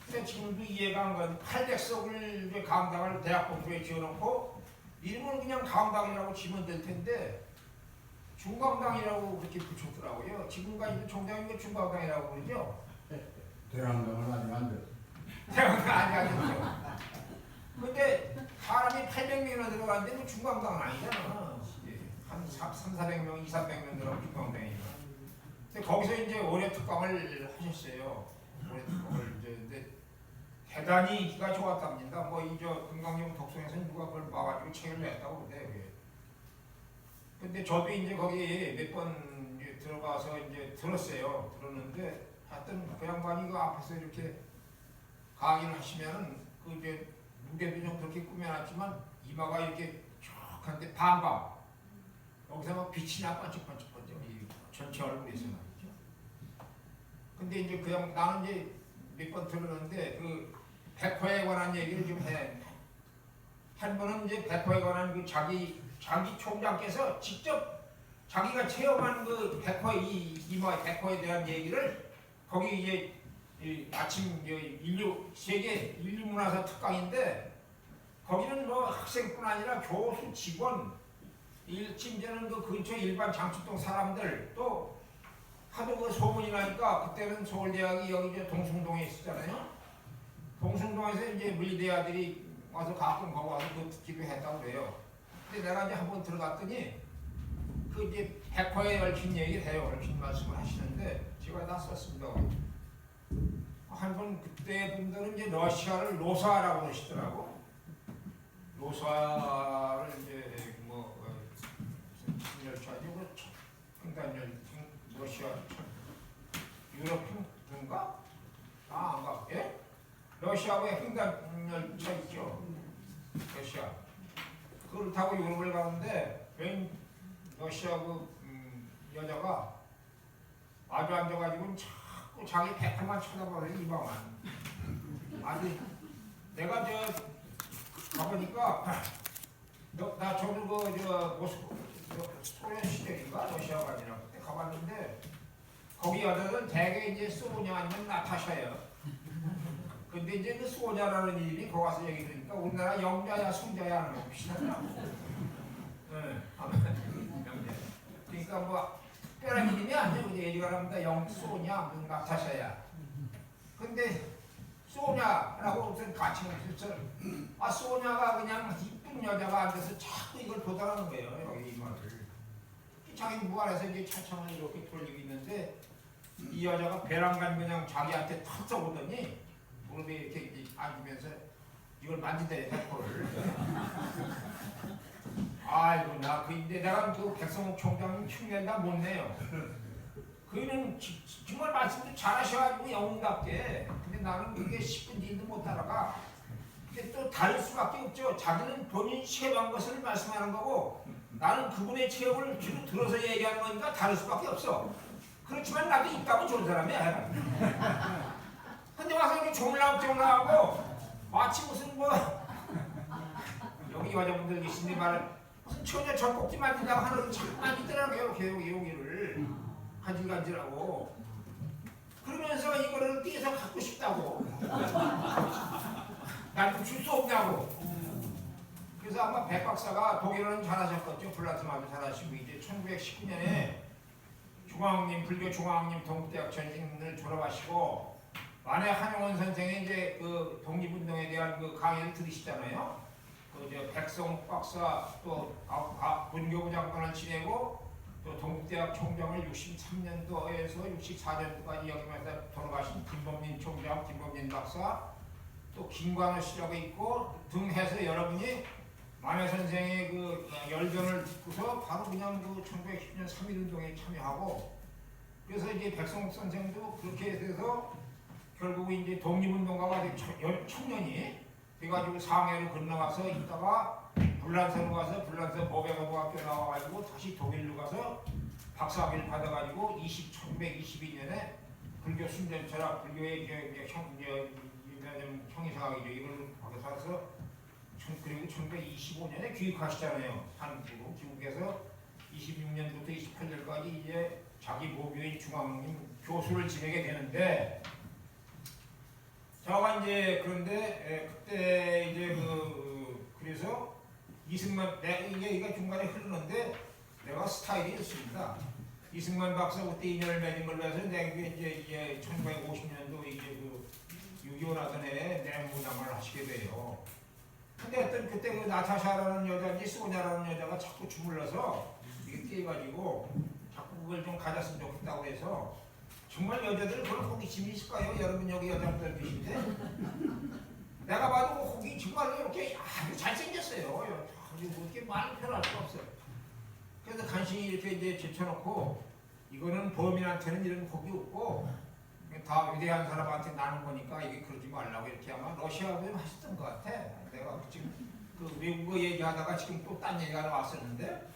근데 지금도 이해가 안 가는 800석을 강당을 대학본부에 지어놓고 이름을 그냥 강당이라고 지면 될 텐데 중강당이라고 그렇게 붙였더라고요. 지금까지도 총장님이 중강당이라고 그러죠. 대강당은 아직 안 됐어. 대강당 아직 안 됐죠. 근데 사람이 800명이나 들어가는데 그 중강당은 아니잖아. 한 300명, 200명 들어가면 중강당이니까. 근데 거기서 이제 올해 특강을 하셨어요. 올해 특강을 이제 근데 대단히 인기가 좋았답니다. 뭐 이저 금강경 독서에서 누가 그걸 봐가지고 책을 냈다고 그러대요. 근데 저도 이제 거기 몇 번 들어가서 이제 들었어요. 들었는데 하여튼 그 양반이 그 앞에서 이렇게 강의를 하시면은 그 이제 무대도 좀 그렇게 꾸며놨지만 이마가 이렇게 쭉 한데 반감 여기서 막 빛이 나 반짝반짝반짝 이 전체 얼굴에서 말이죠. 근데 이제 그냥 나는 이제 몇 번 들었는데 그 백호에 관한 얘기를 좀 해. 한 번은 이제 백호에 관한 그 자기 총장께서 직접 자기가 체험한 그 백호 이마 백호에 대한 얘기를 거기 이제 아침 세계 인류문화사 특강인데 거기는 뭐 학생뿐 아니라 교수, 직원, 심지어는 그 근처 일반 장충동 사람들 또 하도 그 소문이 나니까 그때는 서울대학이 여기 이제 동숭동에 있었잖아요. 동숭동에서 이제 물리대아들이 와서 가끔 거기 와서 그 듣기도 했다고 그래요. 근데 내가 이제 한번 들어갔더니 그 이제 백화에 얽힌 얘기를 해요. 얽힌 말씀을 하시는데 제가 다 썼습니다. 한 번 그때 분들은 이제 러시아를 노사라고 그러시더라고. 노사를 이제 뭐 무슨 열차죠? 그 횡단열 러시아 유럽인가? 안 가? 예? 러시아의 횡단열차 있죠. 러시아. 그걸 타고 유럽을 가는데 웬 러시아 그 여자가 아주 앉아가지고 자꾸 자기 백화만 쳐다봐요. 이방만. 아주 내가 가보니까 나 저도 모스크 소련 시절인가 러시아가 아니라 그때 가봤는데 거기 여자들 대개 이제 소냐 아니면 나타샤예요. 근데 이제 그 소냐라는 이름이 거기 와서 얘기 들으니까 우리나라 영자야 순자야 하는 거 비슷하더라고. 네, 영자. 그러니까 뭐 특별한 이름이 아니에요. 그냥 얘기가 소냐, 나타샤야. 근데 소냐라고 무슨 같이 했어요. 소냐가 그냥 이쁜 여자가 앉아서 자꾸 이걸 보더라는 거예요. 여기 이 말을. 자기 무안에서 이제 차창을 이렇게 돌리고 있는데 이 여자가 배란간 그냥 자기한테 탁 써보더니 무릎에 이렇게 앉으면서 이걸 만진대 백호를. 아이고 나 근데 내가 그 백성욱 총장님 흉내다 못 내요. 그는 정말 말씀도 잘하셔가지고 영웅답게. 근데 나는 그게 10분 뒤도 못 따라가. 근데 또 다를 수밖에 없죠. 자기는 본인 체험한 것을 말씀하는 거고 나는 그분의 체험을 주로 들어서 얘기하는 거니까 다를 수밖에 없어. 그렇지만 나도 있다고 좋은 사람이야. 근데 와서 이렇게 조물나고 마치 무슨 뭐 여기 여자분들 계신데 무슨 처녀 젖꼭지 만진다고 하는 참 만지더라고요. 이렇게 여기를 간질간질하고 그러면서 이거를 떼서 갖고 싶다고 나한테 줄 수 없냐고. 그래서 아마 백 박사가 독일어는 잘하셨겠죠. 플라스마도 잘하시고 이제 1919년에 불교 중앙님 동국대학 전신을 졸업하시고 만해 한용원 선생이 이제 그 독립운동에 대한 그 강의를 들으시잖아요. 그 백성욱 박사 또 문교부 장관을 지내고 또 동국대학 총장을 63년도에서 64년도까지 역임해서 돌아가신 김범민 총장, 김범민 박사, 또 김관호 씨라고 있고 등 해서 여러분이 만해 선생의 그 열변을 듣고서 바로 그냥 그 1910년 3.1운동에 참여하고 그래서 이제 백성욱 선생도 그렇게 돼서 결국 이제 독립운동가가 청년이 돼가지고 상해로 건너가서 있다가 불란서로 가서 불란서 모백어고등학교 나와가지고 다시 독일로 가서 박사학위를 받아가지고 1922년에 불교 순전철학 불교의 형이상학이죠. 이걸 받아서 그리고 1925년에 귀국하시잖아요. 한국으로 귀국해서 26년부터 28년까지 이제 자기 모교인 중앙님 교수를 지내게 되는데 저가 이제 그런데 그때 이제 그래서 이승만 이게 중간에 흐르는데 내가 스타일이 있습니다. 이승만 박사 그때 인연을 맺은 걸로 해서 내가 이제 1950년도 이제 6.25 나던 해에 내무장관을 하시게 돼요. 근데 어떤 그때 그 나타샤라는 여자인지 소냐라는 여자가 자꾸 주물러서 이게 깨가지고 자꾸 그걸 좀 가졌으면 좋겠다고 해서 정말 여자들 그런 호기심이 있을까요? 여러분 여기 여자분들 계신데 내가 봐도 호기 정말로 이렇게 아주 잘생겼어요. 이렇게 말을 표현할 수가 없어요. 그래서 간신히 이렇게 이제 제쳐놓고 이거는 범인한테는 이런 호기 없고 다 위대한 사람한테 나는 거니까 이게 그러지 말라고 이렇게 아마 러시아어에 하셨던 것 같아. 내가 지금 그 외국어 얘기하다가 지금 또 딴 얘기가 나왔었는데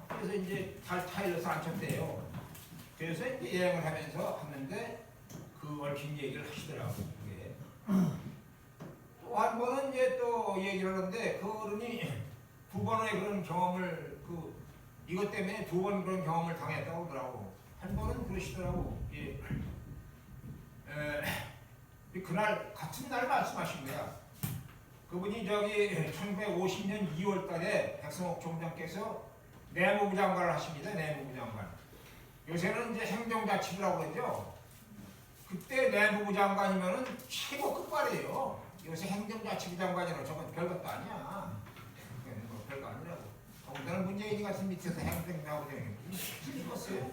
그래서 이제 잘 타일러서 앉혔대요. 그래서 이제 여행을 하면서 하는데 그 얽힌 얘기를 하시더라고요. 또 한 번은 이제 또 얘기를 하는데 그 어른이 두 번의 그런 경험을 이것 때문에 두 번 그런 경험을 당했다고 그러더라고. 한 번은 그러시더라고. 그날 같은 날 말씀하신 거야. 그분이 저기 1950년 2월 달에 백성옥 총장께서 내무부 장관을 하십니다. 내무부 장관. 요새는 이제 행정자치부라고 그러죠. 그때 내무부 장관이면은 최고 끝발이에요. 요새 행정자치부 장관이라고 저건 별것도 아니야. 뭐 별거 아니라고. 더군다나 문재인 같은 밑에서 행정자하고 힘들었어요.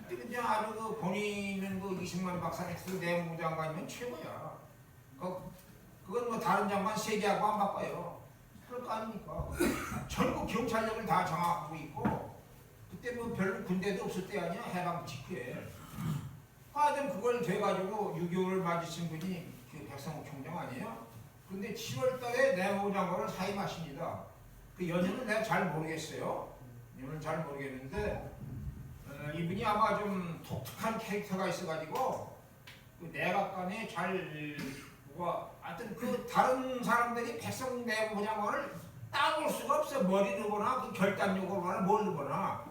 근데 그냥 아주 그 본인은 그 이승만 박사님께서 내무부 장관이면 최고야. 그건 뭐 다른 장관 세개하고 안 바꿔요. 그럴 거 아닙니까? 전국 경찰력을 다 장악하고 있고 그때 뭐 별로 군대도 없을 때 아니야. 해방 직후에. 하여튼 그걸 돼가지고 6.25를 맞으신 분이 그 백성욱 총장 아니에요? 근데 7월 달에 내무부 장관을 사임하십니다. 그 연유는 내가 잘 모르겠어요. 연유는 잘 모르겠는데 이분이 아마 좀 독특한 캐릭터가 있어가지고 그 내각간에 하여튼 그 다른 사람들이 백성욱 내무부 장관을 따올 수가 없어. 머리를 보나 그 결단력을 보나 뭘 보나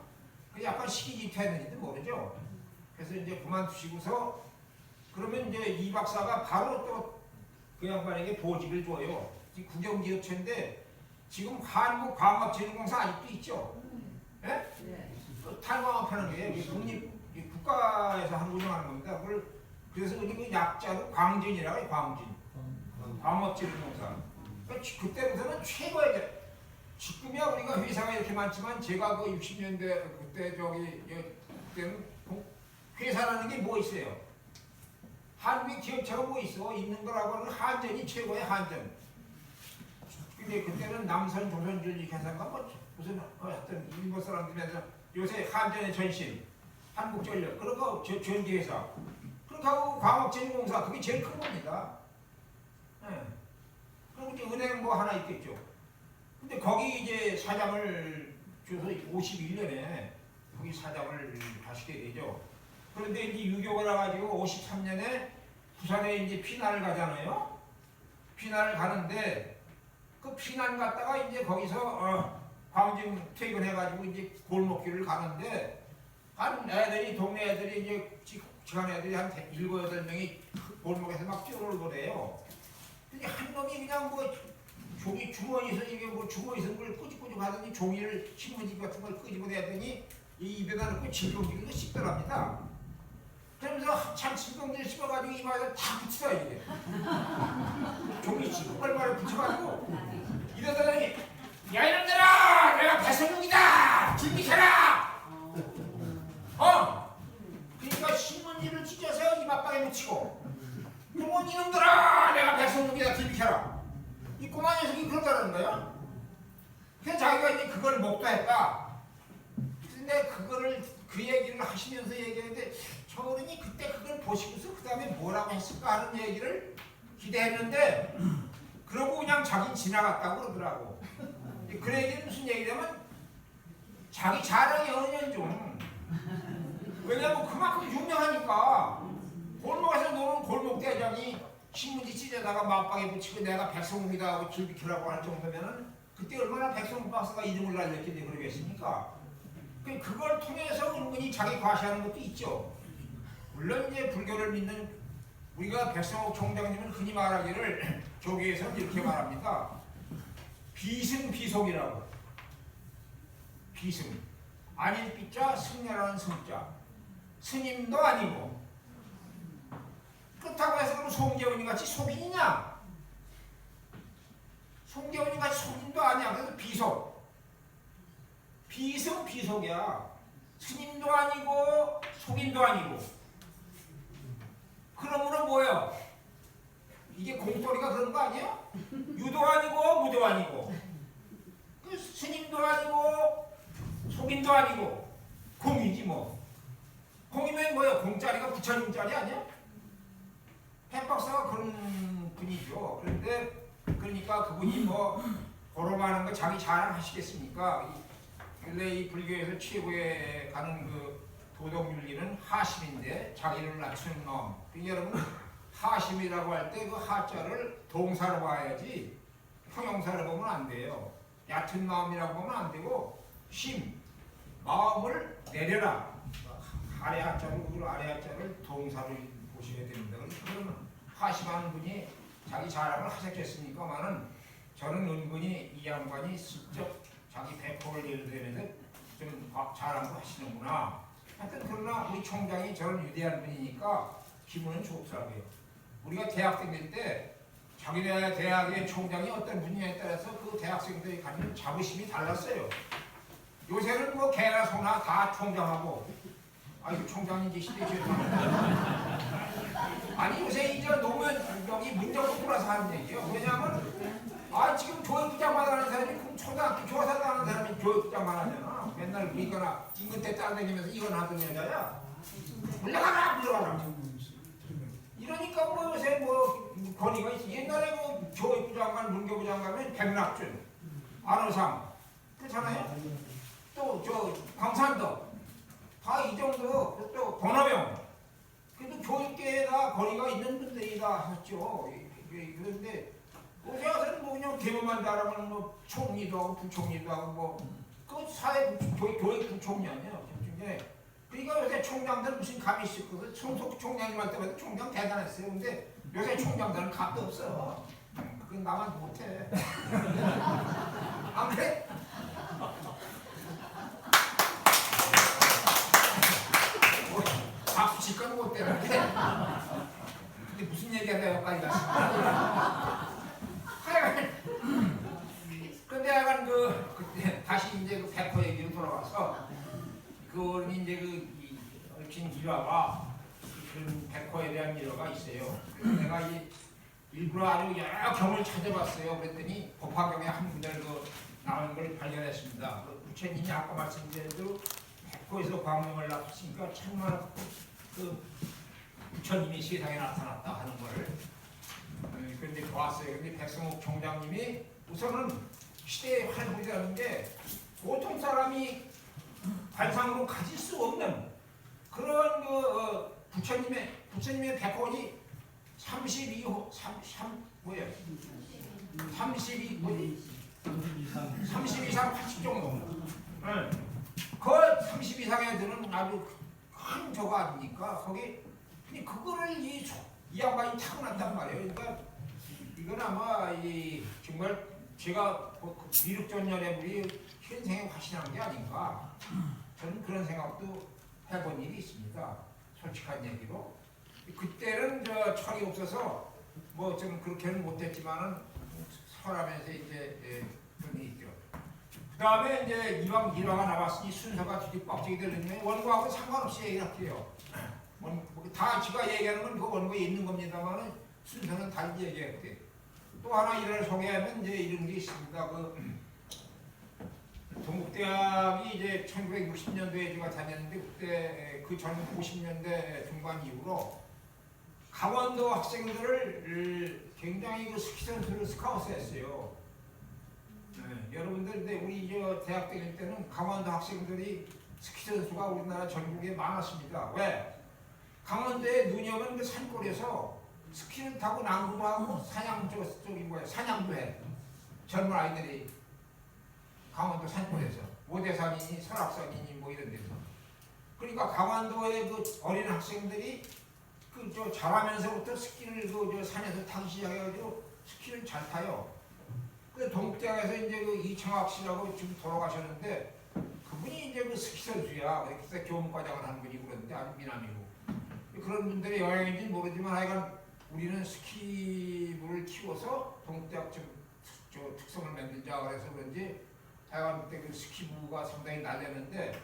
그 약간 시기집회했는지도 모르죠. 그래서 이제 그만두시고서 그러면 이제 이 박사가 바로 또 그 양반에게 보직을 줘요. 지금 국영기업체인데 지금 한국광업진흥공사 아직도 있죠. 예? 네. 탈광업하는 게 국가에서 한 운영하는 겁니다. 그래서 그 약자로 광진이라고 해요. 광진. 광업진흥공사. 그때부터는 최고의 지금이야 우리가 회사가 이렇게 많지만 제가 그 60년대 그때 그때는 회사라는 게 뭐 있어요? 한국의 기업체가 뭐 있어? 있는 거라고는 한전이 최고의 한전. 근데 그때는 남선 조선주의 회사가 뭐 무슨 하여튼 일본 사람들에서 요새 한전의 전신, 한국전력, 그리고 전기회사, 그렇게 하고 광업진흥공사 그게 제일 큰 겁니다. 네. 그리고 이제 은행 뭐 하나 있겠죠. 근데 거기 이제 사장을 줘서 51년에 거기 사장을 하시게 되죠. 그런데 이제 6.25가 나가지고 53년에 부산에 이제 피난을 가잖아요. 피난을 가는데 그 피난 갔다가 이제 거기서 광진 퇴근해가지고 이제 골목길을 가는데 한 애들이 동네 애들이 이제 지간 애들이 한 7, 8명이 골목에서 막 뛰어놀고래요. 근데 한 놈이 그냥 뭐 종이 주머니에서 이게 뭐 주머니에서 뭘 끄집끄집 하더니 종이를 신문지 같은 걸 끄집어내더니 이 입에다 넣고 진동기를 씹더랍니다. 그러면서 한참 진동기를 씹어가지고 이마에다 다 붙이다 이게. 종이치고 빨리빨리 붙여가지고 이러더니 야 이놈들아 내가 배선욱이다 진비켜라. 그러니까 신문지를 찢어서 이마방에 묻히고 그러면 이놈들아 내가 배선욱이다 진비켜라. 이 꼬마 녀석이 그러다는 거야. 그래서 자기가 이제 그걸 목도했다. 근데 그거를 그 얘기를 하시면서 얘기했는데 저 어른이 그때 그걸 보시고서 그 다음에 뭐라고 했을까 하는 얘기를 기대했는데 그러고 그냥 자기 지나갔다고 그러더라고. 그 얘기는 무슨 얘기냐면 자기 자랑이 어느 좀. 왜냐면 그만큼 유명하니까 골목에서 노는 골목대장이 신문지 찢어다가 맞방에 붙이고 내가 백성욱이다 하고 길 비켜라고 할 정도면은 그때 얼마나 백성욱 박사가 이름을 날렸길래 그러겠습니까? 그걸 통해서 은근히 자기 과시하는 것도 있죠. 물론 이제 불교를 믿는 우리가 백성욱 총장님은 흔히 말하기를 조계에서 이렇게 말합니다. 비승비속이라고. 비승. 아닐 비자 승려라는 승자. 스님도 아니고. 그렇다고 해서 그럼 송재훈이 같이 속인이냐? 송재훈이 같이 속인도 아니야. 그래서 비속. 비승 비속이야. 스님도 아니고 속인도 아니고. 그러므로 뭐야? 이게 공돌이가 그런 거 아니야? 유도 아니고 무도 아니고. 그 스님도 아니고 속인도 아니고 공이지 뭐. 공이면 뭐야? 공짜리가 부처님짜리 아니야? 핵박사가 그런 분이죠. 그런데 그러니까 그분이 뭐 걸어가는 거 자기 자랑하시겠습니까? 근데 이 불교에서 최고에 가는 그 도덕윤리는 하심인데 자기를 낮추는 놈. 그러니까 여러분 하심이라고 할 때 그 하자를 동사로 봐야지 형용사로 보면 안 돼요. 얕은 마음이라고 보면 안 되고 심, 마음을 내려라. 아래 하자를 동사로 보셔야 됩니다. 그러면 하심하는 분이 자기 자랑을 하셨겠습니까만은 저는 은근히 이 양반이 슬쩍 자기 배포를 예를 들면서 좀 자랑도 하시는구나. 하여튼 그러나 우리 총장이 저를 위대한 분이니까 기분은 좋더라고요. 우리가 대학 다닐 때 자기네 대학의 총장이 어떤 분야에 따라서 그 대학생들이 갖는 자부심이 달랐어요. 요새는 뭐 개나 소나 다 총장하고 아이고 총장인지 시대 죄송합니다. 아니 요새 이제 노무현 여기 문정부 돌아서 하는 얘기예요. 왜냐하면 지금 교육부장만 하는 사람이 그럼 초등학교 교사도 하는 사람이 교육부장만 하잖아. 맨날 이거나 임금 때 따라다니면서 이거나 하던 여자야. 물러가라. 이러니까 뭐 요새 뭐 권위가 있어. 옛날에 뭐 교육부 장관, 문교부 장관은 백낙준, 안호상 그렇잖아요. 또 저 광산도 다 이 정도. 또 권오병. 그래도 교육계에다 권위가 있는 분들이 다 하셨죠. 그런데 요새 와서는 뭐 그냥 대법만 달아면 뭐 총리도 하고 부총리도 하고 뭐 그 사회 교육 부총리 아니에요. 그러니까 요새 총장들 무슨 감이 씹고서 총속 총장님할 때마다 총장 대단했어요. 근데 요새 총장들은 감도 없어. 그건 나만 못해. 안 그래? 뭐, 박수 칠 건 못 되는데. 근데 무슨 얘기하다 여기까지 갔어. 근데 약간 그때 다시 이제 그 백호 얘기로 돌아와서 그 이제 그 얽힌 일화가 그런 백호에 대한 일화가 있어요. 그래서 내가 이 일부러 아주 여러 경을 찾아봤어요. 그랬더니 법화경에 한 군데를 나오는 걸 발견했습니다. 부처님이 아까 말씀드린 대로 백호에서 광명을 낳으시니까 천만 그 부처님이 세상에 나타났다 하는 걸 그런데 보았어요. 근데 백성욱 총장님이 우선은 시대의 활보이라는 게 보통 사람이 관상으로 가질 수 없는 그런 부처님의 백호지 32호 30 이상 80 정도. 그 30 이상에 드는 아주 큰 저거 아닙니까? 거기 근데 그거를 이 양반이 타고난단 말이에요. 그러니까 이건 아마 정말 제가 미륵전열의 물이 현생에 화신한 게 아닌가. 저는 그런 생각도 해본 일이 있습니다. 솔직한 얘기로. 그때는 저 철이 없어서 뭐 좀 그렇게는 못했지만은 서랍에서 이제 그런 게 있죠. 그 다음에 이제 이왕 일화가 나왔으니 순서가 뒤집박지게 되는데 원고하고 상관없이 얘기할게요. 다 지가 얘기하는 건 그 원고에 있는 겁니다만 순서는 달리 얘기할게요. 또 하나 일을 소개하면 이제 이런 게 있습니다. 그 동국대학이 이제 1960년도에 제가 다녔는데 그때 그 전 50년대 중반 이후로 강원도 학생들을 굉장히 그 스키 선수를 스카우트했어요. 여러분들 근데 우리 저 대학 다닐 때는 강원도 학생들이 스키 선수가 우리나라 전국에 많았습니다. 왜? 강원도에 눈이 오면 그 산골에서 스키를 타고 낭구도 하고 사냥 저기 뭐야 사냥도 해. 젊은 아이들이 강원도 산골에서 모대산이니 설악산이니 뭐 이런 데서. 그러니까 강원도의 그 어린 학생들이 그 저 자라면서부터 스키를 그 저 산에서 타기 시작해가지고 스키를 잘 타요. 그 동국대학에서 이제 그 이청학 씨라고 지금 돌아가셨는데 그분이 이제 그 스키 선수야. 그래서 교문과장을 하는 분이 그런데 아주 미남이고 그런 분들의 영향인지 모르지만 하여간 우리는 스키부를 키워서 동국대학 좀 저 특성을 만들자 그래서 그런지 하여간 그때 그 스키부가 상당히 날렸는데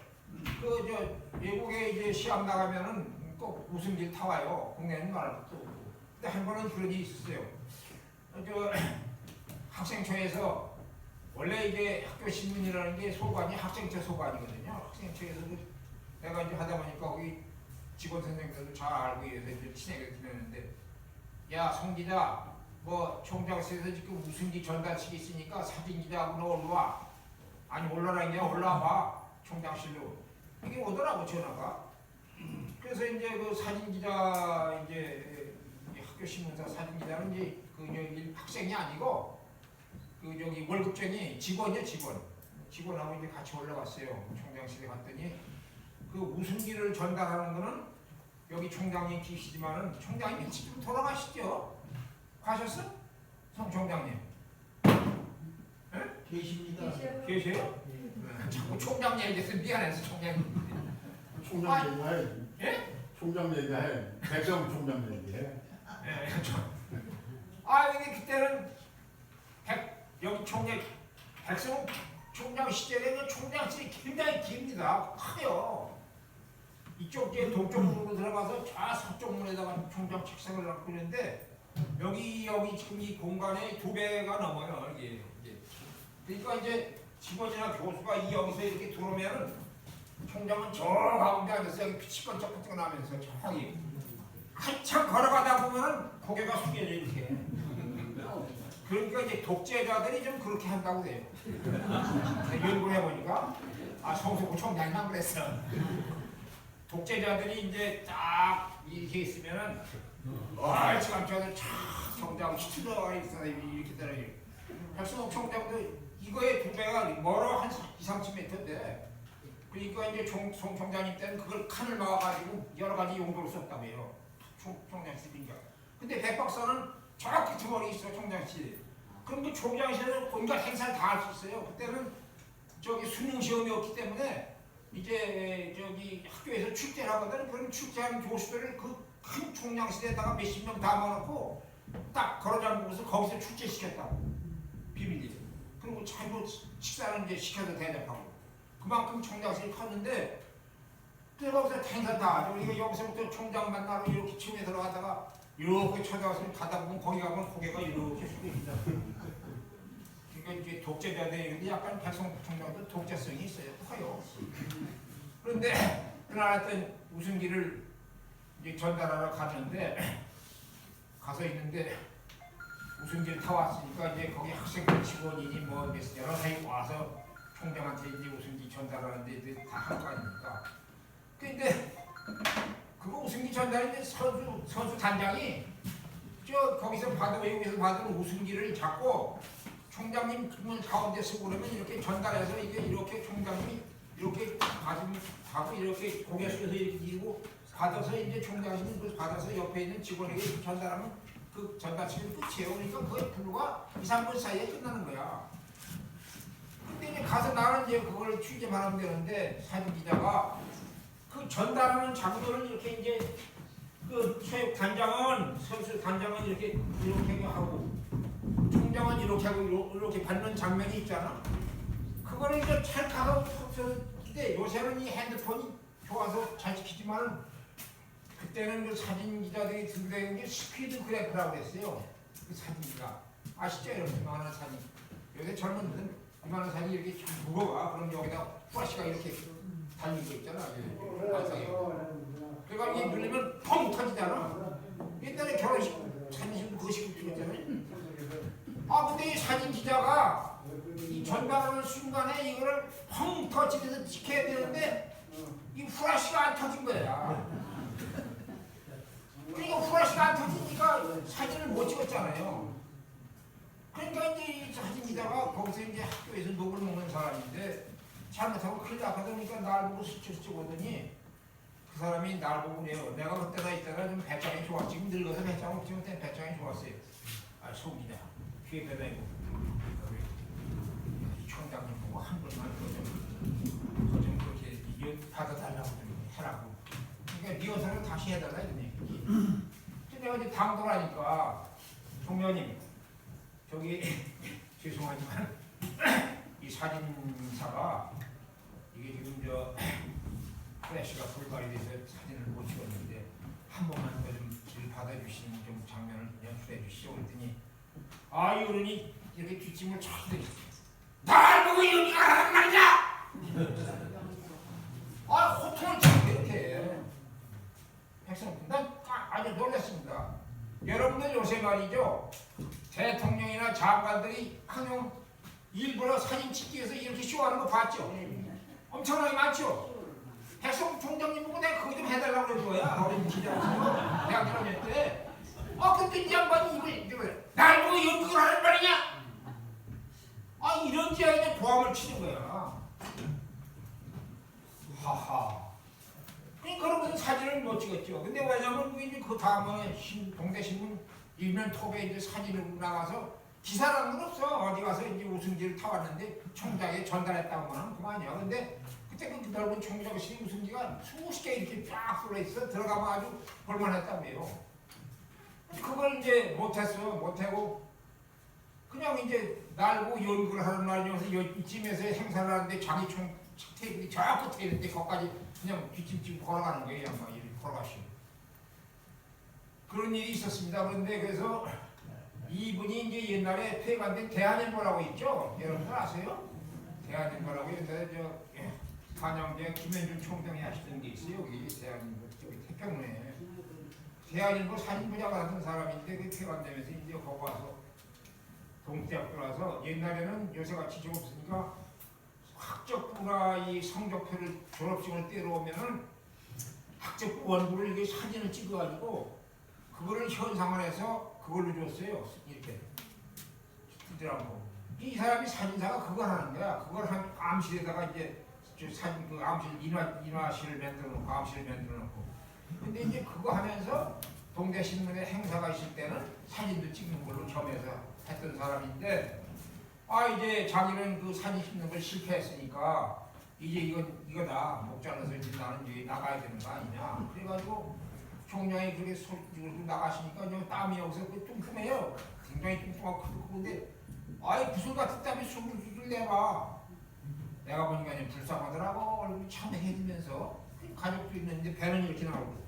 그 저 외국에 이제 시합 나가면은 꼭 우승길 타와요. 국내는 말할 것도 없고. 근데 한 번은 그런 일이 있었어요. 저 학생초에서 원래 이제 학교 신문이라는 게 소관이 학생처 소관이거든요. 학생초에서 내가 이제 하다 보니까 거기 직원 선생님들도 잘 알고 해서 이제 친하게 지내는데 야 송 기자 뭐 총장실에서 지금 우승기 전달식이 있으니까 사진 기자하고 너 올라와. 아니 올라라냐 올라와봐 총장실로. 이게 오더라고 전화가. 그래서 이제 그 사진 기자 이제 학교 신문사 사진 기자는 이제 그 여기 학생이 아니고 그 저기 월급쟁이 직원이요 직원하고 이제 같이 올라갔어요. 총장실에 갔더니 그 우승기를 전달하는 거는 여기 총장님 계시지만은 총장님이 지금 돌아가시죠? 가셨어? 성 총장님. 계십니다. 계세요? 자꾸 총장 얘기해서 미안해서 총장님. 총장 얘기해. 예? 총장 얘기해. 백성 총장 얘기해. 근데 그때는 여기 백성 총장 시절에는 총장실이 굉장히 깁니다. 커요. 이쪽 이제 동쪽으로 들어가서 저 서쪽문에다가 총장 책상을 놨고 있는데 여기 지금 이 공간에 2배가 넘어요. 이게. 그러니까 이제 직원이나 교수가 여기서 이렇게 들어오면은 총장은 저 가운데 앉아서 여기 빛이 번쩍번쩍 나면서 저기 한참 걸어가다 보면 고개가 숙여져 이렇게. 그러니까 이제 독재자들이 좀 그렇게 한다고 그래요. 연구를 해보니까 성수구 총장이만 그랬어. 독재자들이 이제 딱 이렇게 있으면은 지금 저들 총장 히틀러가 있어 이렇게 따라요. 백성욱 총장도 이거의 2배가 멀어 한 2-30m인데 그러니까 이제 송 총장님 때는 그걸 칸을 막아가지고 여러 가지 용도로 썼다고 해요. 총장실인가. 근데 백 박사는 저렇게 두 있어 총장실. 그럼 그 총장실은 온갖 행사를 다 할 수 있어요. 그때는 저기 수능 시험이 없기 때문에 이제 저기 학교에서 출제를 하거든. 그럼 출제하는 교수들을 그 큰 총장실에다가 몇십 명 다 모아놓고 딱 걸어잡고서 거기서 출제시켰다고. 비밀리에. 그리고 자기도 식사는 이제 시켜서 대접하고. 그만큼 총장실이 컸는데 거기서 행사 다 하죠. 우리가 여기서부터 총장 만나러 이렇게 층에 들어가다가 이렇게 쳐다봐서 가다 보면 거기 가면 고개가 이렇게 숙여진다. 그러니까 이제 독재자들이 약간 백성 총장도 독재성이 있어요. 커요. 그런데 그날 하여튼 우승기를 이제 전달하러 갔는데 가서 있는데 우승기를 타왔으니까 이제 거기 학생들 직원이니 뭐 여러 사람이 와서 총장한테 이제 우승기 전달하는데 다 한 거 아닙니까? 근데 그거 우승기 전달인데 선수 단장이 저 거기서 외국에서 받은 우승기를 잡고 총장님 문 가운데 쓰고 그러면 이렇게 전달해서 이렇게 총장님이 이렇게 받고 이렇게 고개 숙여서 이렇게 들고 받아서 이제 총장님이 그걸 받아서 옆에 있는 직원에게 전달하면 그 전달치면 끝이에요. 그러니까 그게 불과 2-3분 사이에 끝나는 거야. 근데 이제 가서 나는 이제 그걸 취재만 하면 되는데 사진 기자가 그 전달하는 장면을 이렇게 이제 그 소역 단장은 선수 단장은 이렇게 하고 총장은 이렇게 하고 이렇게 받는 장면이 있잖아. 그거를 이제 찰칵하고 쳤었는데 요새는 이 핸드폰이 좋아서 잘 찍히지만은 그때는 그 사진 기자들이 들고 다니는 게 스피드 그래프라고 그랬어요. 그 사진기가 아시죠? 여러분 이만한 사진. 요새 젊은 분들은 이만한 사진이 이렇게 좀 무거워. 그럼 여기다 플래시가 이렇게 달린 거 있잖아. 완성해. 그러니까 이게 눌리면 펑 터지잖아. 옛날에 결혼식 사진 그것이 찍었잖아요. 아 근데 이 사진 기자가 이 전달하는 순간에 이거를 펑 터치해서 지켜야 되는데 이 플래시가 안 터진 거야. 그러니까 플래시가 안 터지니까 사진을 못 찍었잖아요. 그러니까 이제 이 사진 기자가 거기서 이제 학교에서 녹을 먹는 사람인데 잘못하고 큰일 나가다 보니까 날 보고 스쳐 보더니 그 사람이 날 보고 그래요. 내가 그때가 있다가 좀 배짱이 좋았지. 지금 늙어서 배짱 없지 못해 배짱이 좋았어요. 아 속이냐. 귀에 배다니고 총장님 보고 한 번만 그좀 그렇게 이거 받아달라고 좀 해라고. 그러니까 리허설을 다시 해달라 이런 얘기지. 근데 내가 이제 당도를 하니까 총장님 저기 죄송하지만 이 사진사가 이게 지금 저 플래시가 불발이 돼서 사진을 못 찍었는데 한 번만 더 좀 길 받아주시는 좀 장면을 연출해 주시죠. 그랬더니 아 이 어른이 이렇게 뒷짐을 촥 들이죠. 날 보고 여기가 하란 말이냐! 아 호통을 치고 이렇게 백성 난 아주 놀랐습니다. 여러분들 요새 말이죠 대통령이나 장관들이 항상 일부러 사진 찍기 위해서 이렇게 쇼하는 거 봤죠? 엄청나게 많죠? 백성 총장님 보고 내가 그거 좀 해달라고 그럴 거야. 어린 기자로서 대학 들어갈 때. 아 근데 이 양반이 이걸 날 보고 연극을 하는 말이냐? 아 이런 지하에 보함을 치는 거야. 하하. 그러니까 그런 사진을 못 찍었죠. 근데 왜냐면 이제 그 다음에 동대신문 일면 톱에 이제 사진으로 나가서 기사라는 건 없어. 어디 가서 이제 우승지를 타왔는데 총장에 전달했다고 하면 그만이야. 근데 그때 그 넓은 총장실 우승지가 수십 개 이렇게 쫙 쏠려 있어. 들어가면 아주 볼만했다며요. 그걸 이제 못했어. 못하고 그냥 이제 날고 연구를 하는 날이어서 이쯤에서 행사를 하는데 자기 총 테이블이 저 끝에 있는데 거기까지 그냥 뒷짐 걸어가는 거예요. 양반 이렇게 걸어가시고. 그런 일이 있었습니다. 그런데 그래서 이분이 이제 옛날에 폐간된 대한일보라고 있죠. 여러분들 아세요? 대한일보라고 옛날에 저 한양대 김현준 총장이 하시던 게 있어요. 여기 대한일보 저기 태평로에 대한일보 사진부장 같은 사람인데 그 폐간되면서 이제 거기 와서 동대학교 와서 옛날에는 요새같이 좀 없으니까 학적부나 이 성적표를 졸업식을 때려오면은 학적부 원고를 이게 사진을 찍어가지고 그거를 현상화해서 그걸로 줬어요. 이렇게 스티드라고. 이 사람이 사진사가 그걸 하는 거야. 그걸 한 암실에다가 이제 저 사진 그 암실 인화실을 만들어 놓고 암실을 만들어 놓고. 근데 이제 그거 하면서 동대신문에 행사가 있을 때는 사진도 찍는 걸로 겸해서 했던 사람인데 아 이제 자기는 그 사진 찍는 걸 실패했으니까 이제 이거다 목 잘라서 이제 나는 이제 나가야 되는 거 아니냐. 그래가지고 총장이 그렇게 나가시니까 땀이 여기서 뚱뚱해요. 굉장히 뚱뚱하고 크고 근데 아이 구슬 같은 땀이 술술 내봐. 내가 보니까 이제 불쌍하더라고. 얼굴이 참 해지면서 가족도 있는데 배는 이렇게 나오고.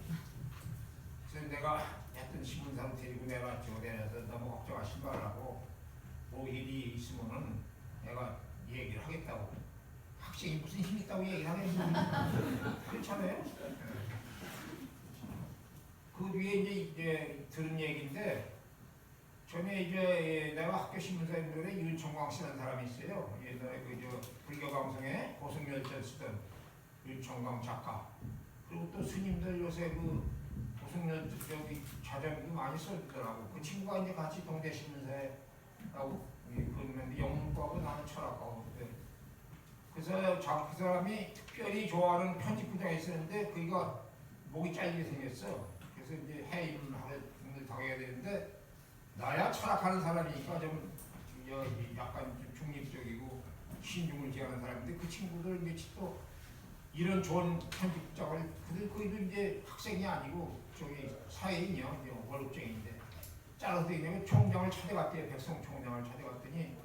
그래서 내가 하여튼 신문사로 데리고 내봤죠. 내서 너무 걱정하지 말라고. 뭐 일이 있으면은 내가 얘기를 하겠다고. 학생이 무슨 힘 있다고 얘기를 하겠냐. 그렇잖아요. 그 뒤에 이제 들은 얘기인데 전에 이제 내가 학교 신문사인들에 윤청광 씨라는 사람이 있어요. 옛날에 그 불교 방송에 고승열전 쓰던 윤청광 작가. 그리고 또 스님들 요새 그 고승열 저기 자전도 많이 써주더라고. 그 친구가 이제 같이 동대 신문사에 하고 그런데 영문과고 나는 철학과고. 그래서 그 사람이 특별히 좋아하는 편집부장이 있었는데 그가 목이 잘리게 생겼어. 그래서 이제 해임을 당해야 되는데 나야 철학하는 사람이니까 좀 약간 좀 중립적이고 신중을 기하는 사람인데 그 친구들 며칠 또 이런 좋은 편집작을 그도 이제 학생이 아니고 저기 사회인이요, 이제 월급쟁이인데 잘라서 있냐면 총장을 찾아갔대요. 백성 총장을 찾아갔더니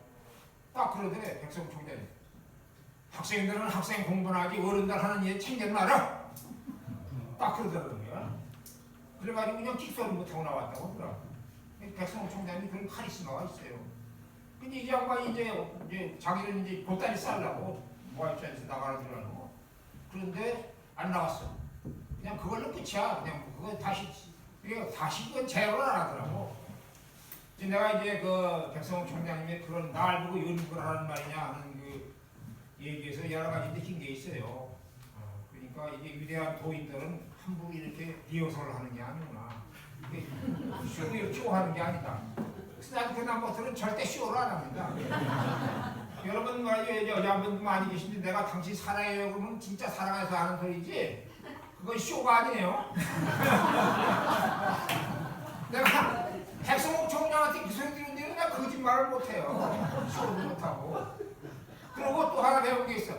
딱 그러더래. 백성 총장이 학생들은 학생 공부나 하지 어른들 하는 일 챙겨는 알아. 딱 그러더라고요. 그래가지고 그냥 킥소리 못하고 나왔다고 하더라고. 백성 총장이 그런 카리스마가 있어요. 근데 이 양반이 이제 자기는 이제 보따리 싸려고 모아입장에서 나가는 줄 알고 그런데 안 나갔어. 그냥 그걸로 끝이야. 그냥 그거 다시 그건 제어를 안 하더라고. 이제 내가 이제 그 백성호 총장님의 그런 날 보고 연구를 하는 말이냐 하는 그 얘기에서 여러 가지 느낀 게 있어요. 그러니까 이게 위대한 도인들은 함부로 이렇게 리허설을 하는 게 아니구나. 쇼 하는 게 아니다. 그래서 나는 그 남자들은 절대 쇼를 안 합니다. 여러분 말이죠, 여자분들 많이 계신데 내가 당신 사랑해요 그러면 진짜 사랑해서 하는 소리지 그건 쇼가 아니에요. 내가 백성옥 총장한테 그 소리 들은 뒤로 내가 거짓말을 못해요. 쇼도 못하고. 그리고 또 하나 배운 게 있어.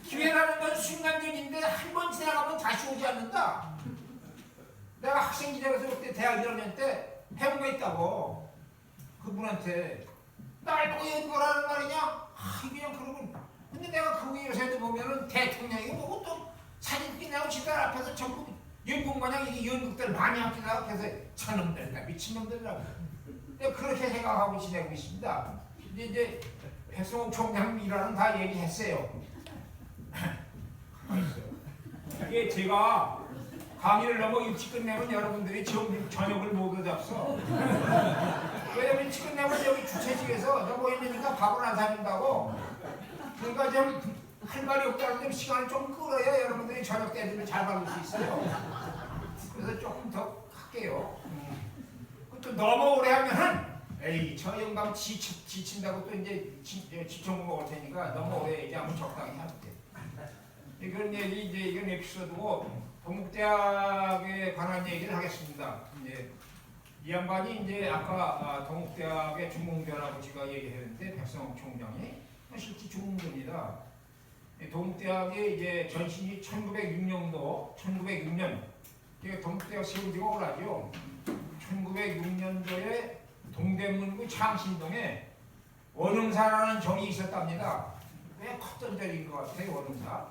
기회라는 건 순간적인데 한 번 지나가면 다시 오지 않는다. 내가 학생 기자로서 그때 대학 1학년 때 해본 거 있다고. 그분한테 날 보고 연구하는 말이냐? 그냥 그러면 근데 내가 그 요새도 보면은 대통령이 보고 또 사진 끝나고 집들 앞에서 전부 연극 마냥 이게 연극들 많이 합니다. 그래서 저놈들이다 미친놈들이라고 내가 그렇게 생각하고 지내고 있습니다. 근데 이제 백성옥 총장이라는 다 얘기했어요. 이게 제가 강의를 너무 일찍 끝내면 여러분들이 저녁을 못 얻었어. 왜냐면 일찍 끝내면 여기 주최직에서 너무 있으니까 밥을 안 사준다고. 그러니까 좀 할 말이 없다는 점 시간을 좀 끌어야 여러분들이 저녁 때를 잘 받을 수 있어요. 그래서 조금 더 할게요. 또 너무 오래 하면은 에이 저 영감 지친다고 또 이제 지청 먹을 테니까 너무 오래 얘기하면 적당히 할게. 이건 얘기 이제 이건 에피소드고 동국대학에 관한 얘기를 하겠습니다. 이제 이 양반이 이제 아까 동국대학의 중공대라고 제가 얘기했는데 백성옥 총장이 실제 중공대입니다. 동국대학의 이제 전신이 1906년도 1906년 동국대학 세운 지가 오래죠. 1906년도에 동대문구 창신동에 원흥사라는 절이 있었답니다. 꽤 컸던 절인 것 같아요, 원흥사.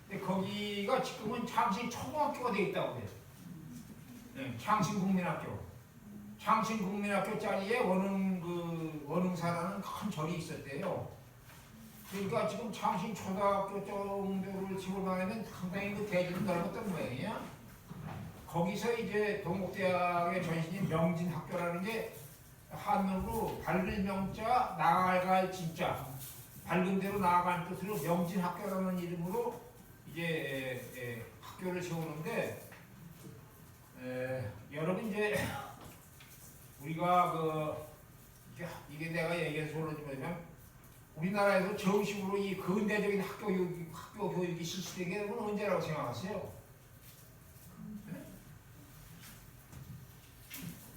근데 거기가 지금은 창신 초등학교가 되어 있다고 해요. 네, 창신 국민학교. 창신 국민학교 자리에 원흥사라는 큰 절이 있었대요. 그러니까 지금 창신 초등학교 정도를 지원하려면 상당히 그 대지는 넓었던 모양이야. 거기서 이제 동국대학의 전신인 명진학교라는 게 한문으로 밝을 명자 나아갈 진짜 밝은 대로 나아가는 뜻으로 명진학교라는 이름으로 이제 학교를 세우는데 여러분 이제 우리가 이게 내가 얘기해서 그러지만 우리나라에서 정식으로 이 근대적인 학교 교육이 실시된 게 언제라고 생각하세요? 네?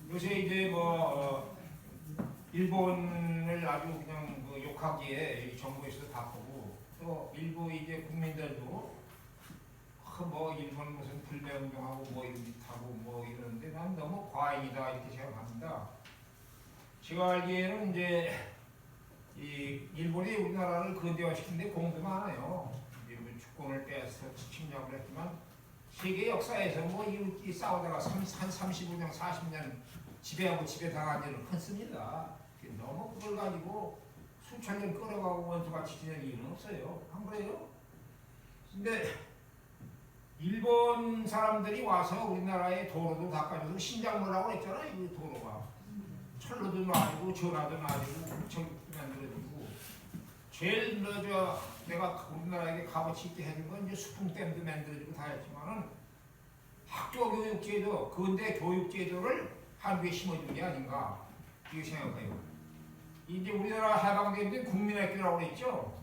요새 이제 일본을 아주 그냥 욕하기에 정부에서 바꾸고 또 일부 이제 국민들도 일본 무슨 불매운동하고 이런 짓 하고 이러는데 난 너무 과잉이다 이렇게 생각합니다. 제가 알기에는 이제 이 일본이 우리나라를 근대화시키는데 공도 많아요. 일본 주권을 빼앗아 침략을 했지만 세계 역사에서 이 싸우다가 한 35년, 40년 지배하고 지배당한 일은 흔습니다. 너무 그걸 가지고 수천 년 끌어가고 원수같이 지낼 이유는 없어요. 안 그래요? 근데 일본 사람들이 와서 우리나라의 도로도 닦아줘서 신작물라고 했잖아요. 이 도로가 철로도 놔주고 전화도 놔주고 엄청 만들어주고 제일 내가 우리나라에게 값어치 있게 해준 건 이제 수풍댐도 만들어주고 다 했지만은 학교 교육제도 근대 교육제도를 한국에 심어준 게 아닌가 이렇게 생각해요. 이제 우리나라 해방된 국민학교라고 했죠.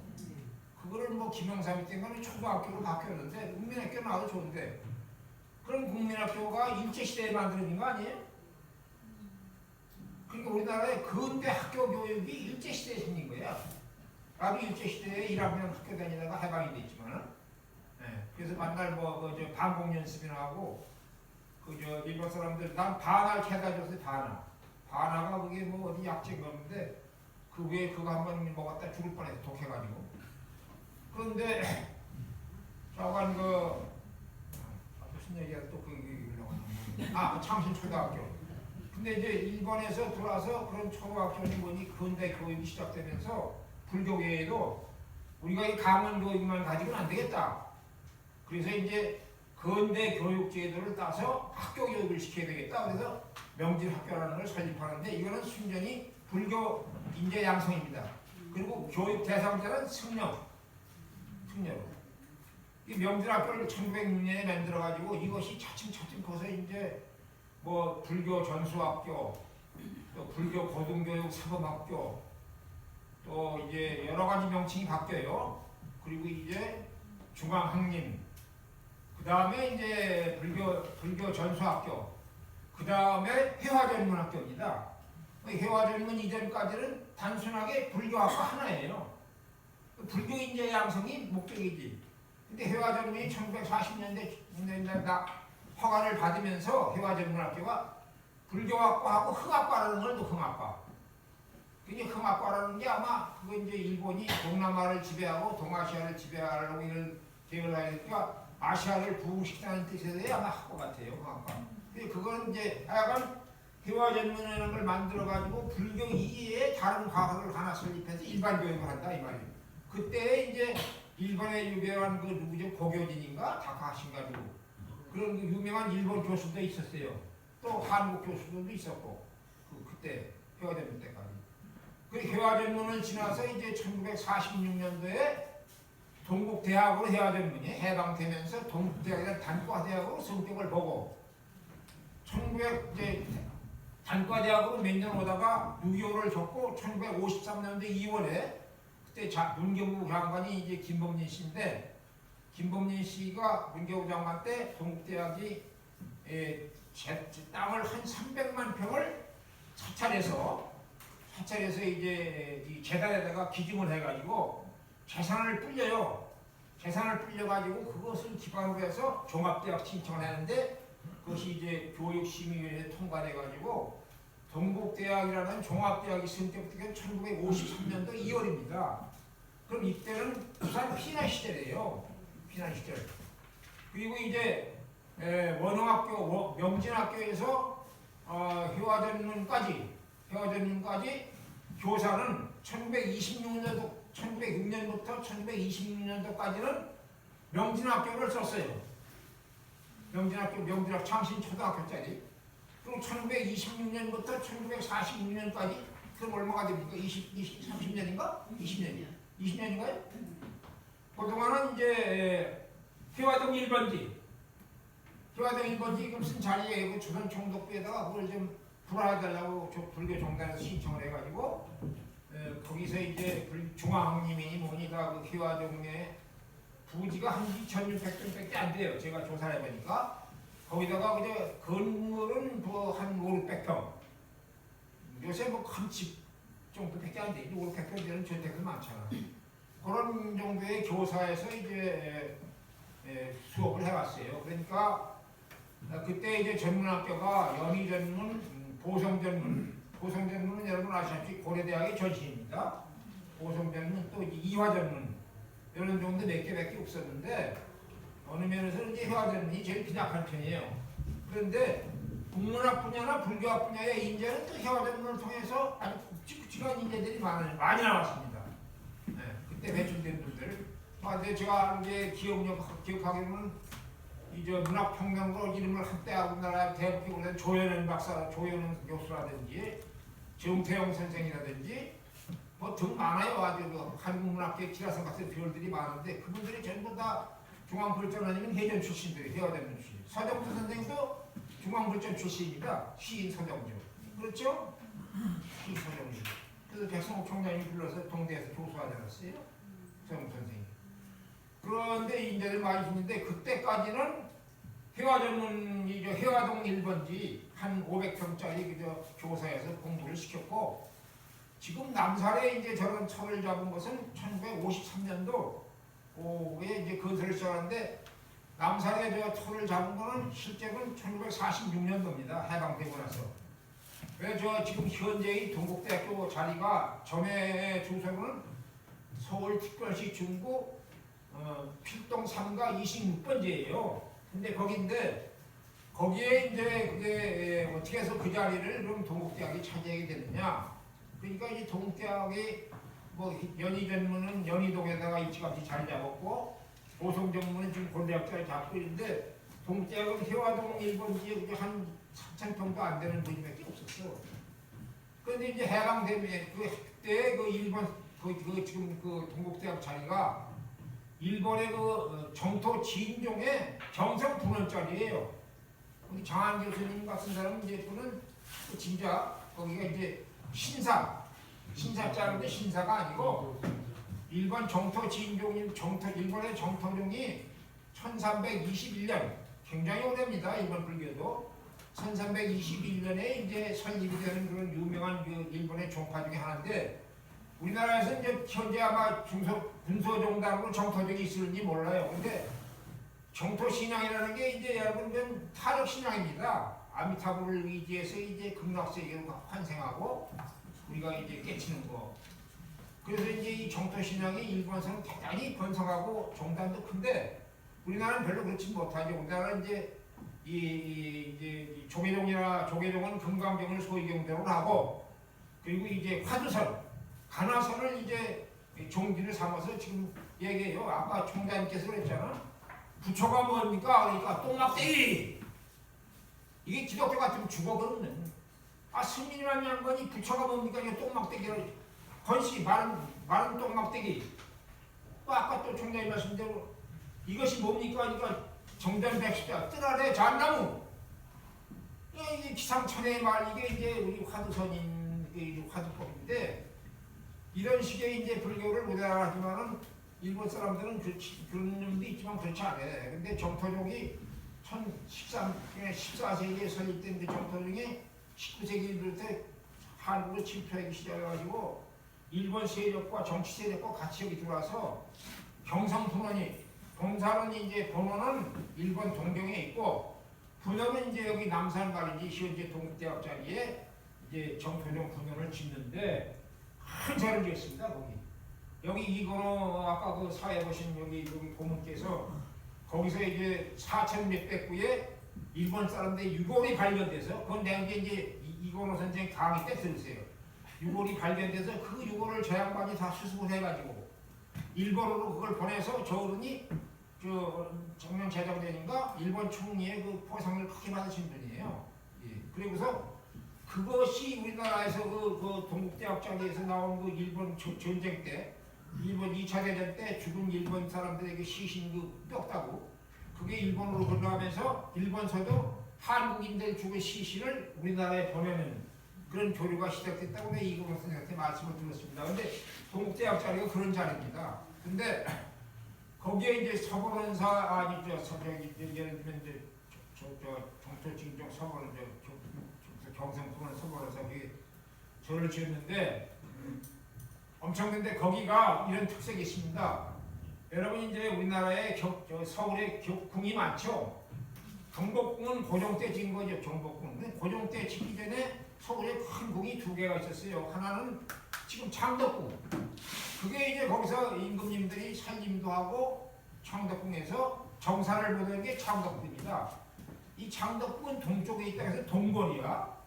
그거를 김영삼이 때문에 초등학교로 바뀌었는데 국민학교 나와도 좋은데 그럼 국민학교가 일제시대에 만들어진 거 아니에요? 그러니까 우리나라의 근대 학교 교육이 일제시대에 생긴 거야. 나도 일제시대에 1학년 학교 다니다가 해방이 됐지만, 그래서 만날 뭐그저 반공 연습이나 하고 그저 일본 사람들 난 바나 캐다 줬어요. 바나가 그게 뭐 어디 약재인 건데 그 위에 그거 한 번 먹었다 죽을 뻔해서 독해가지고. 그런데 저간 무슨 얘기야 또그 얘기를 하고 창신초등학교. 근데 이제 일본에서 들어와서 그런 초등학교는 뭐니 근대 교육이 시작되면서 불교 외에도 우리가 이 강원 교육만 가지고는 안 되겠다. 그래서 이제 근대 교육 제도를 따서 학교 교육을 시켜야 되겠다. 그래서 명진학교라는 걸 설립하는데 이거는 순전히 불교 인재 양성입니다. 그리고 교육 대상자는 승려. 이 명진학교를 1906년에 만들어가지고 이것이 차츰차츰 커서 이제 뭐 불교 전수학교, 또 불교 고등교육 사범학교, 또 이제 여러 가지 명칭이 바뀌어요. 그리고 이제 중앙학림, 그 다음에 이제 불교 전수학교, 그 다음에 회화전문학교입니다. 회화전문 이전까지는 단순하게 불교학과 하나예요. 불교 인재 양성이 목적이지. 근데 회화전문이 1940년대 허가를 받으면서 회화전문학교가 불교학과하고 흥학과라는 걸 또 흥학과. 그게 흥학과라는 게 아마 그거 이제 일본이 동남아를 지배하고 동아시아를 지배하려고 이런 계획을 하니까 아시아를 부흥시키는 뜻에서 아마 할 것 같아요. 흥학과. 근데 그거는 이제 하여간 회화전문이라는 걸 만들어가지고 불교 이외에 다른 과학을 하나 설립해서 일반 교육을 한다 이 말이에요. 그때 이제 일본에 유명한 그 누구죠? 고교진인가? 다카하신가 누구? 그런 그 유명한 일본 교수도 있었어요. 또 한국 교수들도 있었고 그때 회화전문 때까지. 그 회화전문을 지나서 이제 1946년도에 동국대학으로 회화전문이 해방되면서 동국대학이라는 단과대학으로 성격을 보고 1900 단과대학으로 몇 년 오다가 6.25를 겪고 1953년도 2월에 그때 문교부 장관이 이제 김범린 씨인데 김범린 씨가 문교부 장관 때 동국대학이 땅을 한 300만 평을 사찰해서 이제 이 재단에다가 기증을 해가지고 재산을 불려요. 재산을 불려가지고 그것을 기반으로 해서 종합대학 신청을 하는데 그것이 이제 교육심의위원회에 통과돼가지고 동국대학이라는 종합대학이 승격되게 1953년도 2월입니다. 그럼 이때는 부산 피난 시절이에요. 피난 시절. 그리고 이제 원흥학교, 명진학교에서 회화전문까지 교사는 1906년부터 1926년도까지는 명진학교를 썼어요. 명진학 창신초등학교짜리. 그리고 1926년부터 1946년까지 그럼 얼마가 됩니까? 30년인가? 20년인가요? 그동안은 이제 회화동 1번지 무슨 자리에 그 조선 총독부에다가 그걸 좀 불화해달라고 불교 종단에서 신청을 해가지고 거기서 이제 중앙학림이니 뭐니 다그 회화동에 부지가 한 2,600평밖에 안 돼요. 제가 조사를 해보니까 거기다가 그저 건물은 뭐 한 5,600평. 요새 뭐 큰 집 정도밖에 안 돼. 5,600평 되는 주택들 많잖아. 그런 정도의 교사에서 이제 수업을 해왔어요. 그러니까 그때 이제 전문학교가 연희전문, 보성전문은 여러분 아시다시피 고려대학의 전신입니다. 보성전문 또 이화전문 이런 정도 몇 개밖에 없었는데 어느 면에서는 이제 회화전문이 제일 빈약한 편이에요. 그런데 국문학 분야나 불교학 분야의 인재는 또 회화전문을 통해서 아주 굵직굵직한 인재들이 많이 나왔습니다. 그때 배출된 분들. 근데 제가 이제 기억하기로는 이제 문학평론가로 이름을 한때 우리나라 대학에 올린 조현은 교수라든지 정태영 선생이라든지 뭐 등 많아요. 아주 그 한국문학계 기라성 같은 별들이 많은데 그분들이 전부 다 중앙불전 아니면 해전 출신들이 회화전문 출신. 서정주 선생도 중앙불전 출신입니다. 시인 서정주. 그렇죠? 시인 서정주. 그래서 백성옥 총장이 불러서 동대에서 교수하지 않았어요? 서정주 선생이. 그런데 인재들 많이 있는데 그때까지는 회화전문이죠. 회화동 1번지 한 500평짜리 그저 교사에서 공부를 시켰고 지금 남산에 이제 저런 철을 잡은 것은 1953년도에 이제 건설을 시작하는데 남산에 저 철을 잡은 거는 실제로는 1946년도입니다. 해방되고 나서. 그래서 지금 현재의 동국대학교 자리가 전에 주소로는 서울특별시 중구 필동 3가 26번지예요. 근데 거기인데 거기에 이제 그게 어떻게 해서 그 자리를 그럼 동국대학이 차지하게 됐느냐? 그러니까 이 동국대학이 뭐 연희전문은 연희동에다가 일찌감치 자리 잡았고 오송정문은 지금 고대학 자리 잡고 있는데 동국대학은 해화동 1번 지역에 한 3,000평도 안 되는 분위기밖에 없었어. 그런데 이제 해방되면 그때 그 일본 그 지금 그 동국대학 자리가 일본의 그 정토 진종의 경성 분원짜리예요. 우리 장한 교수님 같은 사람은 이제 분은 진짜 거기가 이제 신사자인데 신사가 아니고 일본 정토 진종인 일본의 정토종이 1321년 굉장히 오래입니다. 일본 불교도 1321년에 이제 설립이 되는 그런 유명한 그 일본의 종파 중에 하나인데 우리나라에서 이제 현재 아마 군소종단으로 정토종이 있을지 몰라요. 근데 정토 신앙이라는 게 이제 여러분 타력 신앙입니다. 아미타불을 의지해서 이제 극락세계로 환생하고 우리가 이제 깨치는 거. 그래서 이제 이 정토 신앙이 일본에서는 대단히 번성하고 종단도 큰데 우리나라는 별로 그렇지 못하죠. 우리나라는 이제 이 조계종은 금강경을 소위경대로 하고 그리고 이제 화두선, 간화선을 이제 종기를 삼아서 지금 얘기해요. 아까 총장님께서 그랬잖아. 부처가 뭡니까? 그러니까 똥막대기. 이게 기독교 같으면 죽어 그러면. 스님이라는 양반이 부처가 뭡니까? 이게 똥막대기를 건시 마른 똥막대기. 또 아까 또 총장님 말씀대로 이것이 뭡니까? 그러니까 정전백수자 뜰아래 잣나무. 이게 기상천외의 말 이게 이제 우리 화두선인 화두법인데 이런 식의 이제 불교를 우리나라 하지만은 일본 사람들은 그런 놈도 있지만 그렇지 않아. 근데 정토종이 14세기에 설립된 정토종이 19세기 부터 한국을 침투하기 시작해가지고 일본 세력과 정치 세력과 같이 여기 들어와서 경성분원이 동사는 이제 본원은 일본 동경에 있고 분원은 이제 여기 남산 말이지 현재 동국대학 자리에 이제 정토종 분원을 짓는데 큰 절을 지었습니다. 여기 이거는 아까 그 사회 보신 여기 고문께서 거기서 이제 4천 몇백 구에 일본 사람들의 유골이 발견돼서 그건 내가 이제 이건호 선생 강의 때 들으세요. 유골이 발견돼서 그 유골을 저 양반이 다 수습을 해가지고 일본으로 그걸 보내서 저 어른이 저 작년 재작년인가 일본 총리의 그 포상을 크게 받으신 분이에요. 예. 그리고서 그것이 우리나라에서 그 동국대학 자리에서 나온 그 일본 전쟁 때 일본 2차 대전 때 죽은 일본 사람들에게 시신 그 뼈다고 그게 일본으로 흘러가면서 일본서도 한국인들 죽은 시신을 우리나라에 보내는 그런 교류가 시작됐다고 내가 이거 선생님한테 말씀을 드렸습니다. 근데 동국대학 자리가 그런 자리입니다. 근데 거기에 이제 서보론사 아니죠. 예를 들면 이제 정토진종 서보론 경성분원 서보론사 그게 절을 지었는데 엄청 근데 거기가 이런 특색이 있습니다. 여러분 이제 우리나라에 서울에 궁이 많죠. 경복궁은 고종 때 지은 거죠. 경복궁. 고종 때 짓기 전에 서울에 큰 궁이 2개가 있었어요. 하나는 지금 창덕궁. 그게 이제 거기서 임금님들이 살림도 하고 창덕궁에서 정사를 보는 게 창덕궁입니다. 이 창덕궁은 동쪽에 있다 해서 동궐이야.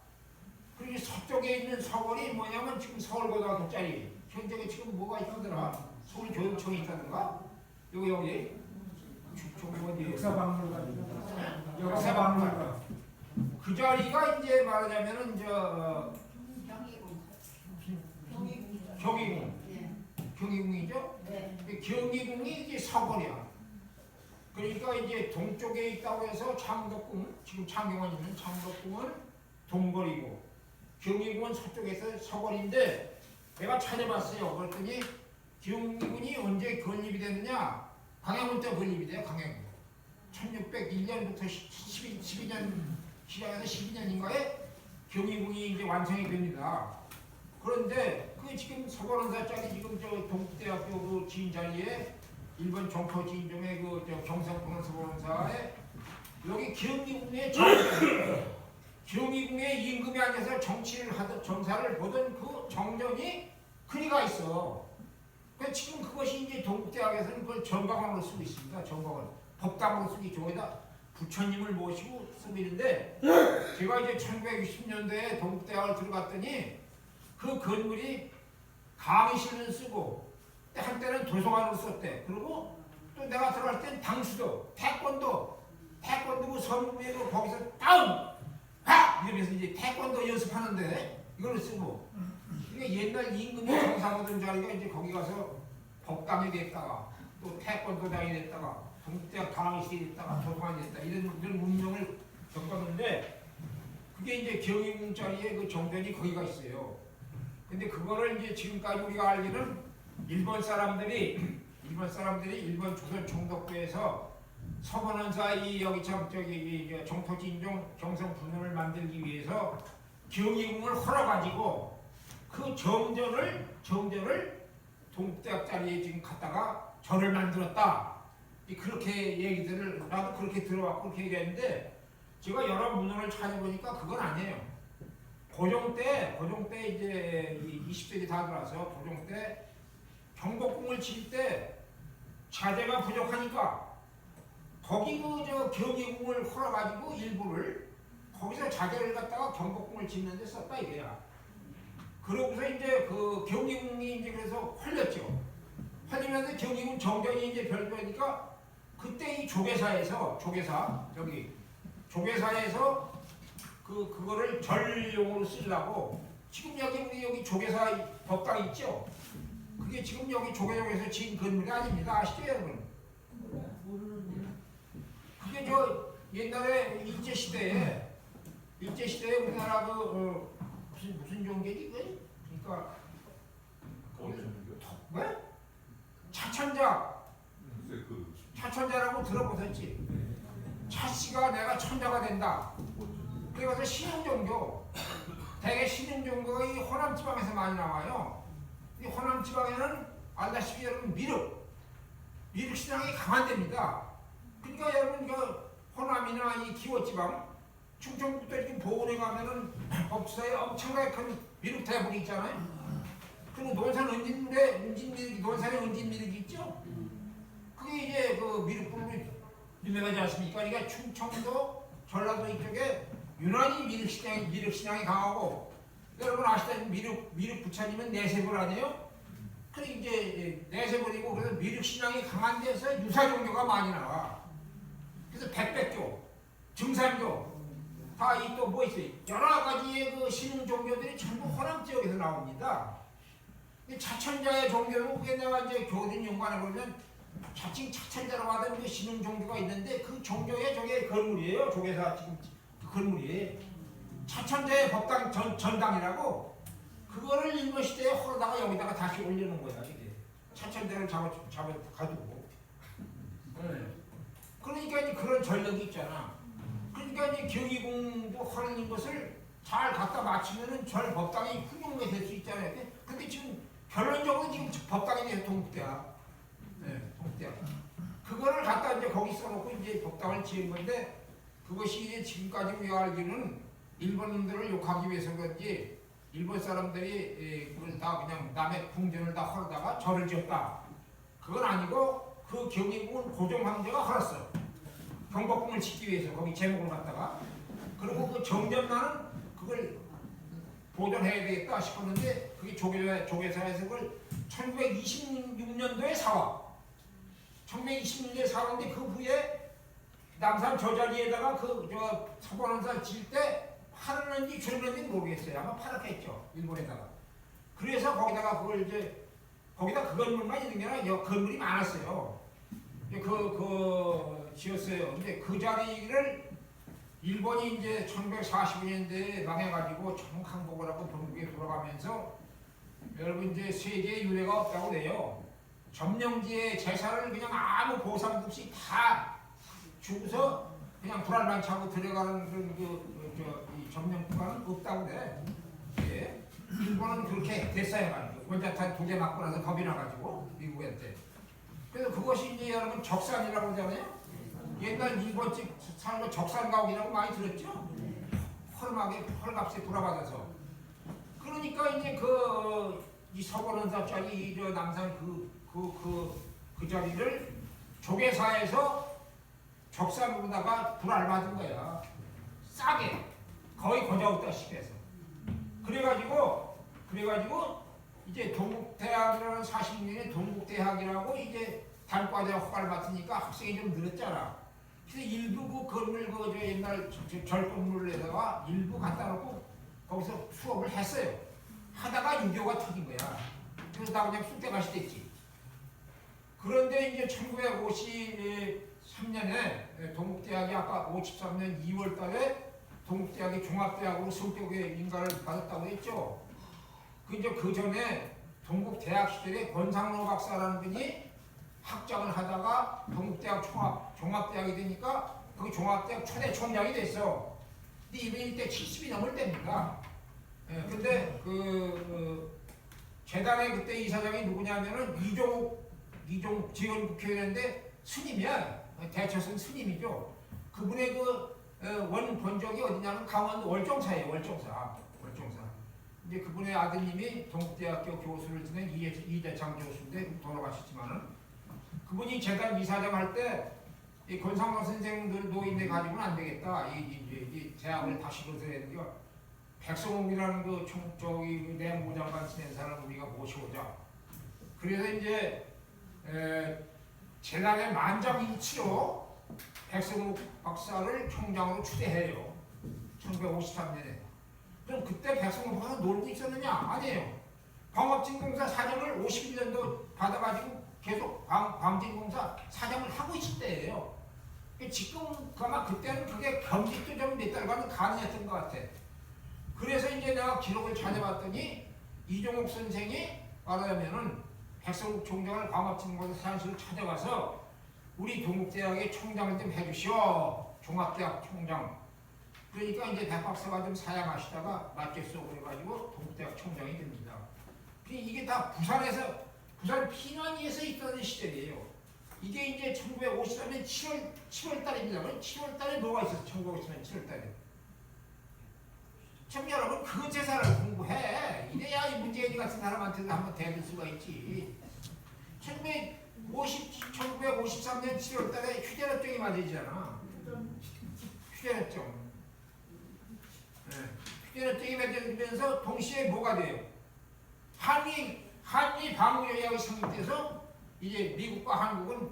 그리고 서쪽에 있는 서궐이 뭐냐면 지금 서울고등학교 짜리. 현재 지금 뭐가 있다더라? 서울교육청이 있다든가? 여기 역사박물관. 그 자리가 이제 말하자면은 경희궁이죠. 경희궁이 이제 서궐이야. 그러니까 이제 동쪽에 있다고 해서 창덕궁, 지금 창경원 있는 창덕궁은 동궐이고 경희궁은 서쪽에서 서궐인데 내가 찾아봤어요. 그랬더니 경희궁이 언제 건립이 됐느냐? 강양군 때 건립이 돼요. 강양군. 1601년부터 12년 시작해서 12년인가에 경희궁이 이제 완성이 됩니다. 그런데 그 그 지금 서번원사짜리 지금 저 동국대학교 그 지인 자리에 일본 정포 지인종의 그저 경상권 서번원사에 여기 기흥이궁의 기흥이궁의 임금이 앉아서 정치를 하던 정사를 보던 그 정전이 그리가 있어. 그 지금 그것이 이제 동국대학에서는 그걸 전광으로 쓰고 있습니다. 전광을 법당으로 쓰기 좋아다 부처님을 모시고 쓰고 있는데 제가 이제 1960년대에 동국대학을 들어갔더니 그 건물이 강의실을 쓰고 한때는 도서관으로 썼대. 그리고 또 내가 들어갈 땐 당수도 태권도 그 선무회로 거기서 다운 하 이러면서 이제 태권도 연습하는데 이걸 쓰고 이게 옛날 임금이 정사하던 자리가 이제 거기 가서 법당이 됐다가 또 태권도장이 됐다가 동국대학 강의실이 됐다가 도서관이 됐다 이런 운명을 겪었는데 그게 이제 경희궁 자리에 그 정전이 거기가 있어요. 근데 그거를 이제 지금까지 우리가 알기는 일본 사람들이 일본 조선 총독부에서 서번원사 이 여기 참 저기 정토진종 경성 분원을 만들기 위해서 경희궁을 헐어가지고 그 정전을 동국대학 자리에 지금 갖다가 절을 만들었다. 그렇게 얘기들을 나도 그렇게 들어왔고 그렇게 얘기했는데 제가 여러 문헌을 찾아보니까 그건 아니에요. 고종 때 이제 20세기 다 들어와서 고종 때 경복궁을 칠 때 자재가 부족하니까 거기 그저 경희궁을 헐어가지고 일부를 거기서 자재를 갖다가 경복궁을 짓는데 썼다 이거야. 그러고서 이제 그 경희궁이 이제 그래서 헐렸죠. 헐리면서 경희궁 정전이 이제 별도니까 그때 이 조계사에서 그거를 절용으로 쓰려고 지금 여기 조계사 법당 있죠. 그게 지금 여기 조계동에서 지은 건물이 아닙니다. 아시죠 여러분? 그게 저 옛날에 일제시대에 우리나라 그 무슨 종교지 그게? 그러니까 왜? 차천자라고 들어보셨지? 차씨가 내가 천자가 된다. 그래서 신흥종교 대개 신흥종교가 이 호남지방에서 많이 나와요. 이 호남지방에는 알다시피 여러분 미륵신앙이 강한 데입니다. 그러니까 여러분 그 호남이나 이 기워지방 충청북도 이렇게 보은에 가면은 법사에 엄청나게 큰 미륵 대불이 있잖아요. 그리고 논산 논산에 은진미륵이 있죠. 그게 이제 그 미륵불로 유명하지 않습니까? 그러니까 충청도 전라도 이쪽에 유난히 미륵신앙이 강하고 여러분 아시다시피 미륵 부처님은 내세불 아니에요? 그래 이제 내세불이고 그래서 미륵신앙이 강한 데서 유사종교가 많이 나와. 그래서 백백교, 증산교 다 이 또 뭐 있어요? 여러 가지의 그 신흥 종교들이 전부 호남 지역에서 나옵니다. 차천자의 종교는 그게 내가 이제 교든 연관해 보면 자칭 차천자라고 하던 그 신흥 종교가 있는데 그 종교의 저게 건물이에요. 조계사 지금 그 건물이 차천자의 법당 전당이라고 그거를 일본 시대에 헐다가 여기다가 다시 올려놓은 거야. 이게 차천자를 잡아 가지고. 그러니까 이제 그런 전력이 있잖아. 그러니까 이제 경희궁도 헐린 것을 잘 갖다 맞추면은 절 법당이 훌륭하게 될 수 있잖아요. 근데 지금 결론적으로 지금 법당이 돼요. 동국대학. 동국대학. 그거를 갖다 이제 거기 써놓고 이제 법당을 지은 건데 그것이 이제 지금까지 우리가 알기는 일본인들을 욕하기 위해서 그런지 일본 사람들이 그걸 다 그냥 남의 궁전을 다 헐다가 절을 지었다. 그건 아니고 그 경희궁은 고종 황제가 헐었어. 경복궁을 짓기 위해서 거기 제목을 갖다가 그리고 그 정전만은 그걸 보존해야 되겠다 싶었는데 그게 조계사에서 그걸 1926년도에 사와. 1926년도에 사왔는데 그 후에 남산 저 자리에다가 그 서번원사 질 때 팔았는지 줄였는지 모르겠어요. 아마 팔았겠죠. 일본에다가. 그래서 거기다가 그걸 이제 거기다 그 건물만 있는 게 아니라 건물이 많았어요. 지었어요. 근데 그 자리를 일본이 이제 1945년대에 망해가지고 정항복을 하고 본국에 돌아가면서 여러분 이제 세계에 유례가 없다고 그래요. 점령지의 재산을 그냥 아무 보상도 없이 다 주고서 그냥 불알만 차고 들어가는 그런 이 점령 국가는 없다고 그래. 예. 일본은 그렇게 됐어요. 원자탄 2개 맞고 나서 겁이 나가지고 미국한테. 그래서 그것이 이제 여러분 적산이라고 하잖아요. 옛날 일본집 사는 거 적산가옥이라고 많이 들었죠? 헐막에 헐값에 돌아받아서. 그러니까 이제 이 서건원사짜리 저 남산 그 자리를 조계사에서 적산으로다가 불알 받은 거야. 싸게 거의 거저웃다시피 해서. 그래가지고 이제 동국대학이라는 40년에 동국대학이라고 이제 단과대 허가를 맡으니까 학생이 좀 늘었잖아. 그래서 일부 그 건물 저 옛날 절 건물에다가 일부 갖다 놓고 거기서 수업을 했어요. 하다가 유교가 터진 거야. 그래서 나 그냥 쑥대밭이 됐지. 그런데 이제 1953년에 동국대학이 아까 53년 2월 달에 동국대학이 종합대학으로 성격의 인가를 받았다고 했죠. 그 전에 동국대학 시절에 권상로 박사라는 분이 학장을 하다가 동국대학 종합대학이 되니까 그 종합대학 초대 총장이 됐어. 근데 이분이 이때 70이 넘을 때입니다. 근데 재단의 그때 이사장이 누구냐면은 이종욱 지원 국회의원인데 스님이야. 대처선 스님이죠. 그분의 원 본적이 어디냐면 강원도 월정사예요. 월정사. 이제 그분의 아드님이 동국대학교 교수를 지낸 이대창 교수인데 돌아가셨지만은 그분이 재단 이사장 할 때 이 권상로 선생들 노인네 가지고는 안 되겠다. 이 대학을 다시 건설해야 되니까 백성웅이라는 저기 내무장관 지낸 사람 우리가 모셔오자. 그래서 이제 재단의 만장일치로 백성욱 박사를 총장으로 추대해요. 1953년에. 그럼 그때 백성욱 박사가 놀고 있었느냐? 아니에요. 광업진공사 사장을 51년도 받아가지고 계속 광진공사 사장을 하고 있을 때예요. 지금 아마 그때는 그게 겸직도 좀 몇 달간은 가능했던 것 같아. 그래서 이제 내가 기록을 찾아봤더니 이종욱 선생이 말하자면은 백성욱 총장을 광업진공사 사무실로 찾아가서 우리 동국대학의 총장을 좀 해주시오. 종합대학 총장. 그러니까 이제 백 박사가 좀 사양하시다가 맞겠어 그래가지고 동국대학 총장이 됩니다. 이게 다 부산 피난이에서 있던 시절이에요. 이게 이제 1953년 7월 달입니다. 7월 달에 뭐가 있었어? 1953년 7월 달에. 참 여러분 그 제사를 공부해. 이래야 이 문재인 같은 사람한테도 한번 대들 수가 있지. 1953년 7월 달에 휴대협정이 맞이잖아. 휴대협정. 휴대협정이 맺어지면서 동시에 뭐가 돼요? 한미 방위조약이 성립돼서 이제 미국과 한국은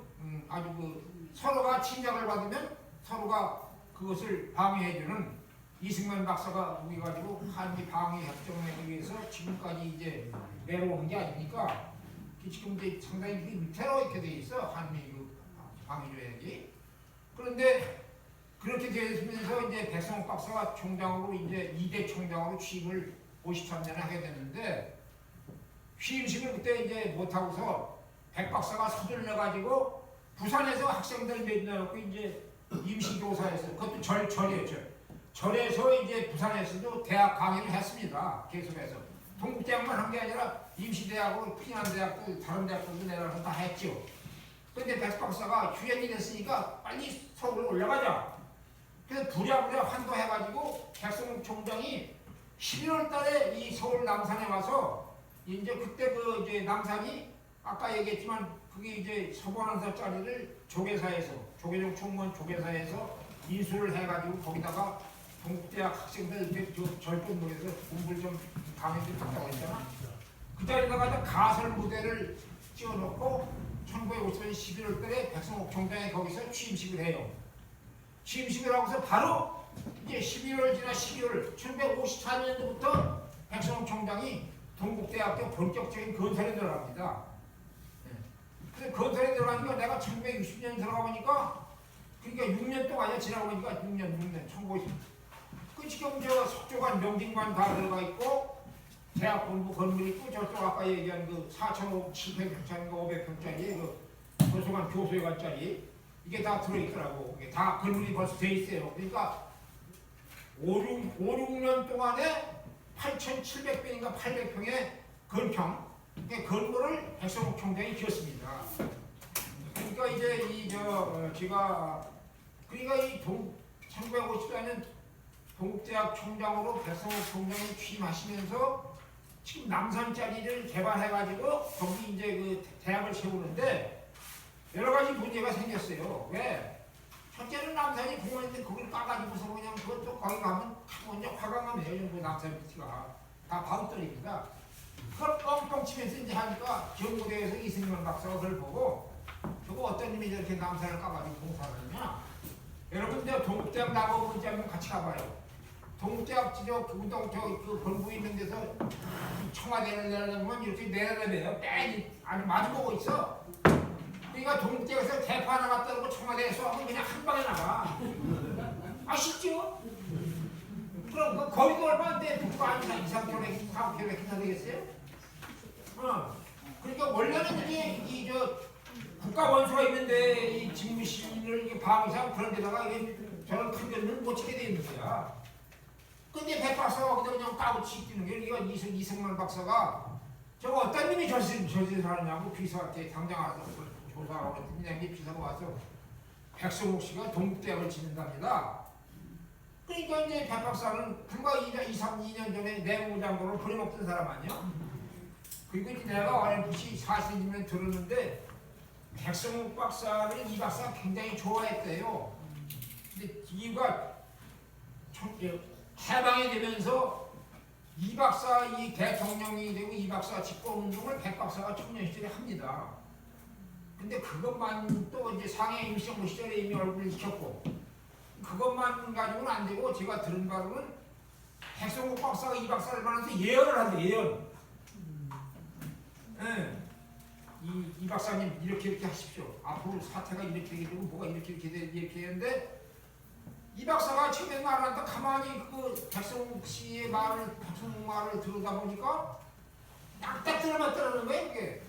아주 서로가 침략을 받으면 서로가 그것을 방위해주는 이승만 박사가 우리 가지고 한미 방위 협정을 하기 위해서 지금까지 이제 내려오는 게 아닙니까? 지금 이제 상당히 밑으로 이렇게 돼 있어 한미 방위조약이. 그런데 그렇게 되면서 이제 백성욱 박사가 총장으로 이제 2대 총장으로 취임을 53년에 하게 됐는데 취임식을 그때 이제 못하고서 백 박사가 서둘러 가지고 부산에서 학생들 몇명놓고 이제 임시교사에서 그것도 절이었죠. 절에서 이제 부산에서도 대학 강의를 했습니다. 계속해서 동국대학만 한 게 아니라 임시대학으로 피난대학도 다른 대학들도 내려가서 다 했죠. 그런데 백 박사가 휴연이 됐으니까 빨리 서울 올라가자. 그래서 부랴부랴 환도해가지고 백성욱 총장이 11월 달에 이 서울 남산에 와서 이제 그때 이제 남산이 아까 얘기했지만 그게 이제 서번원사 자리를 조계종 총무원 조계사에서 인수를 해가지고 거기다가 동국대학 학생들 이렇게 절권문에서 공부를 좀 강의 좀 한다고 했잖아. 그 자리에다가 가설 무대를 찍어놓고 1950년 11월 달에 백성욱 총장이 거기서 취임식을 해요. 취임식을 하고서 바로 이제 11월 지나 12월 1954년도부터 백성욱 총장이 동국대학교 본격적인 건설에 들어갑니다. 그래서 건설에 들어가니까 내가 1960년 들어가보니까 그러니까 6년 동안이야 지나고 보니까 6년 1950. 그 지금 석조관 명진관 다 들어가 있고 대학 본부 건물 있고 저쪽 아까 얘기한 그 4,700평짜리 500평짜리 그 도서관 교수회관짜리 이게 다 들어있더라고. 이게 다 건물이 벌써 돼 있어요. 그러니까 5, 6년 동안에 8,700평인가 800평의 건평 근거를 백성욱 총장이 지었습니다. 그러니까 이제 제가 그러니까 1954년 동국대학 총장으로 백성욱 총장이 취임하시면서 지금 남산짜리를 개발해가지고 거기 이제 그 대학을 세우는데 여러 가지 문제가 생겼어요. 왜? 첫째는 남산이 공원인데 그걸 까가지고서 그냥 그것도 거기 가면 먼저 화강하면 그 남산 밑이가 다 바운더리입니다. 그걸 뻥뻥 치면서 이제 하니까 경무대에서 이승만 박사가 그걸 보고 저거 어떤 놈이 저렇게 남산을 까가지고 공사를 하냐? 여러분 저 동국대학 나가보는지 한번 같이 가봐요. 동국대학 그 본부 있는 데서 청와대를 내려다보면 이렇게 내려다봐요. 뺑 아주 마주보고 있어. 그러니까 동국대학에서 대파 하나 갖다 놓고 청와대에서 하면 그냥 한 방에 나가. 아쉽죠? 그럼 그 거리도 얼마인데 북부 아니나 2, 3km, 4km 되겠어요? 그러니까 원래는 이게 국가 원수가 있는데 이 집무실을 방위상 그런 데다가 이게 저런 큰 데는 못 치게 돼 있는 거야. 근데 백 박사가 거기다 그냥 까고 치기는 게 이거 이승만 박사가 저거 어떤 놈이 저짓을 하느냐고 비서한테 당장 와서 조사하고 그랬더니 비서가 와서 백성욱 씨가 동국대학을 짓는답니다. 그러니까 이제 백 박사는 불과 2년 전에 내무장관으로 버려먹던 사람 아니야? 그리고 이제 내가 어렴풋이 사실이면 들었는데 백성욱 박사를 이 박사가 굉장히 좋아했대요. 근데 이유가 해방이 되면서 이 박사 이 대통령이 되고 이 박사가 집권운동을 백 박사가 청년 시절에 합니다. 근데 그것만 또 이제 상해 임시정부 시절에 이미 얼굴을 익혔고 그것만 가지고는 안 되고 제가 들은 바로는 백성욱 박사가 이 박사를 만나서 예언을 한대 예언. 네. 이 박사님 이렇게 하십시오. 앞으로 사태가 이렇게 되고 뭐가 이렇게 이렇게 했는데 이 박사가 처음에 말한다 가만히 그 백성욱 씨의 말을 백성욱 말을 들으다 보니까 딱딱 들어맞더라는 거예요.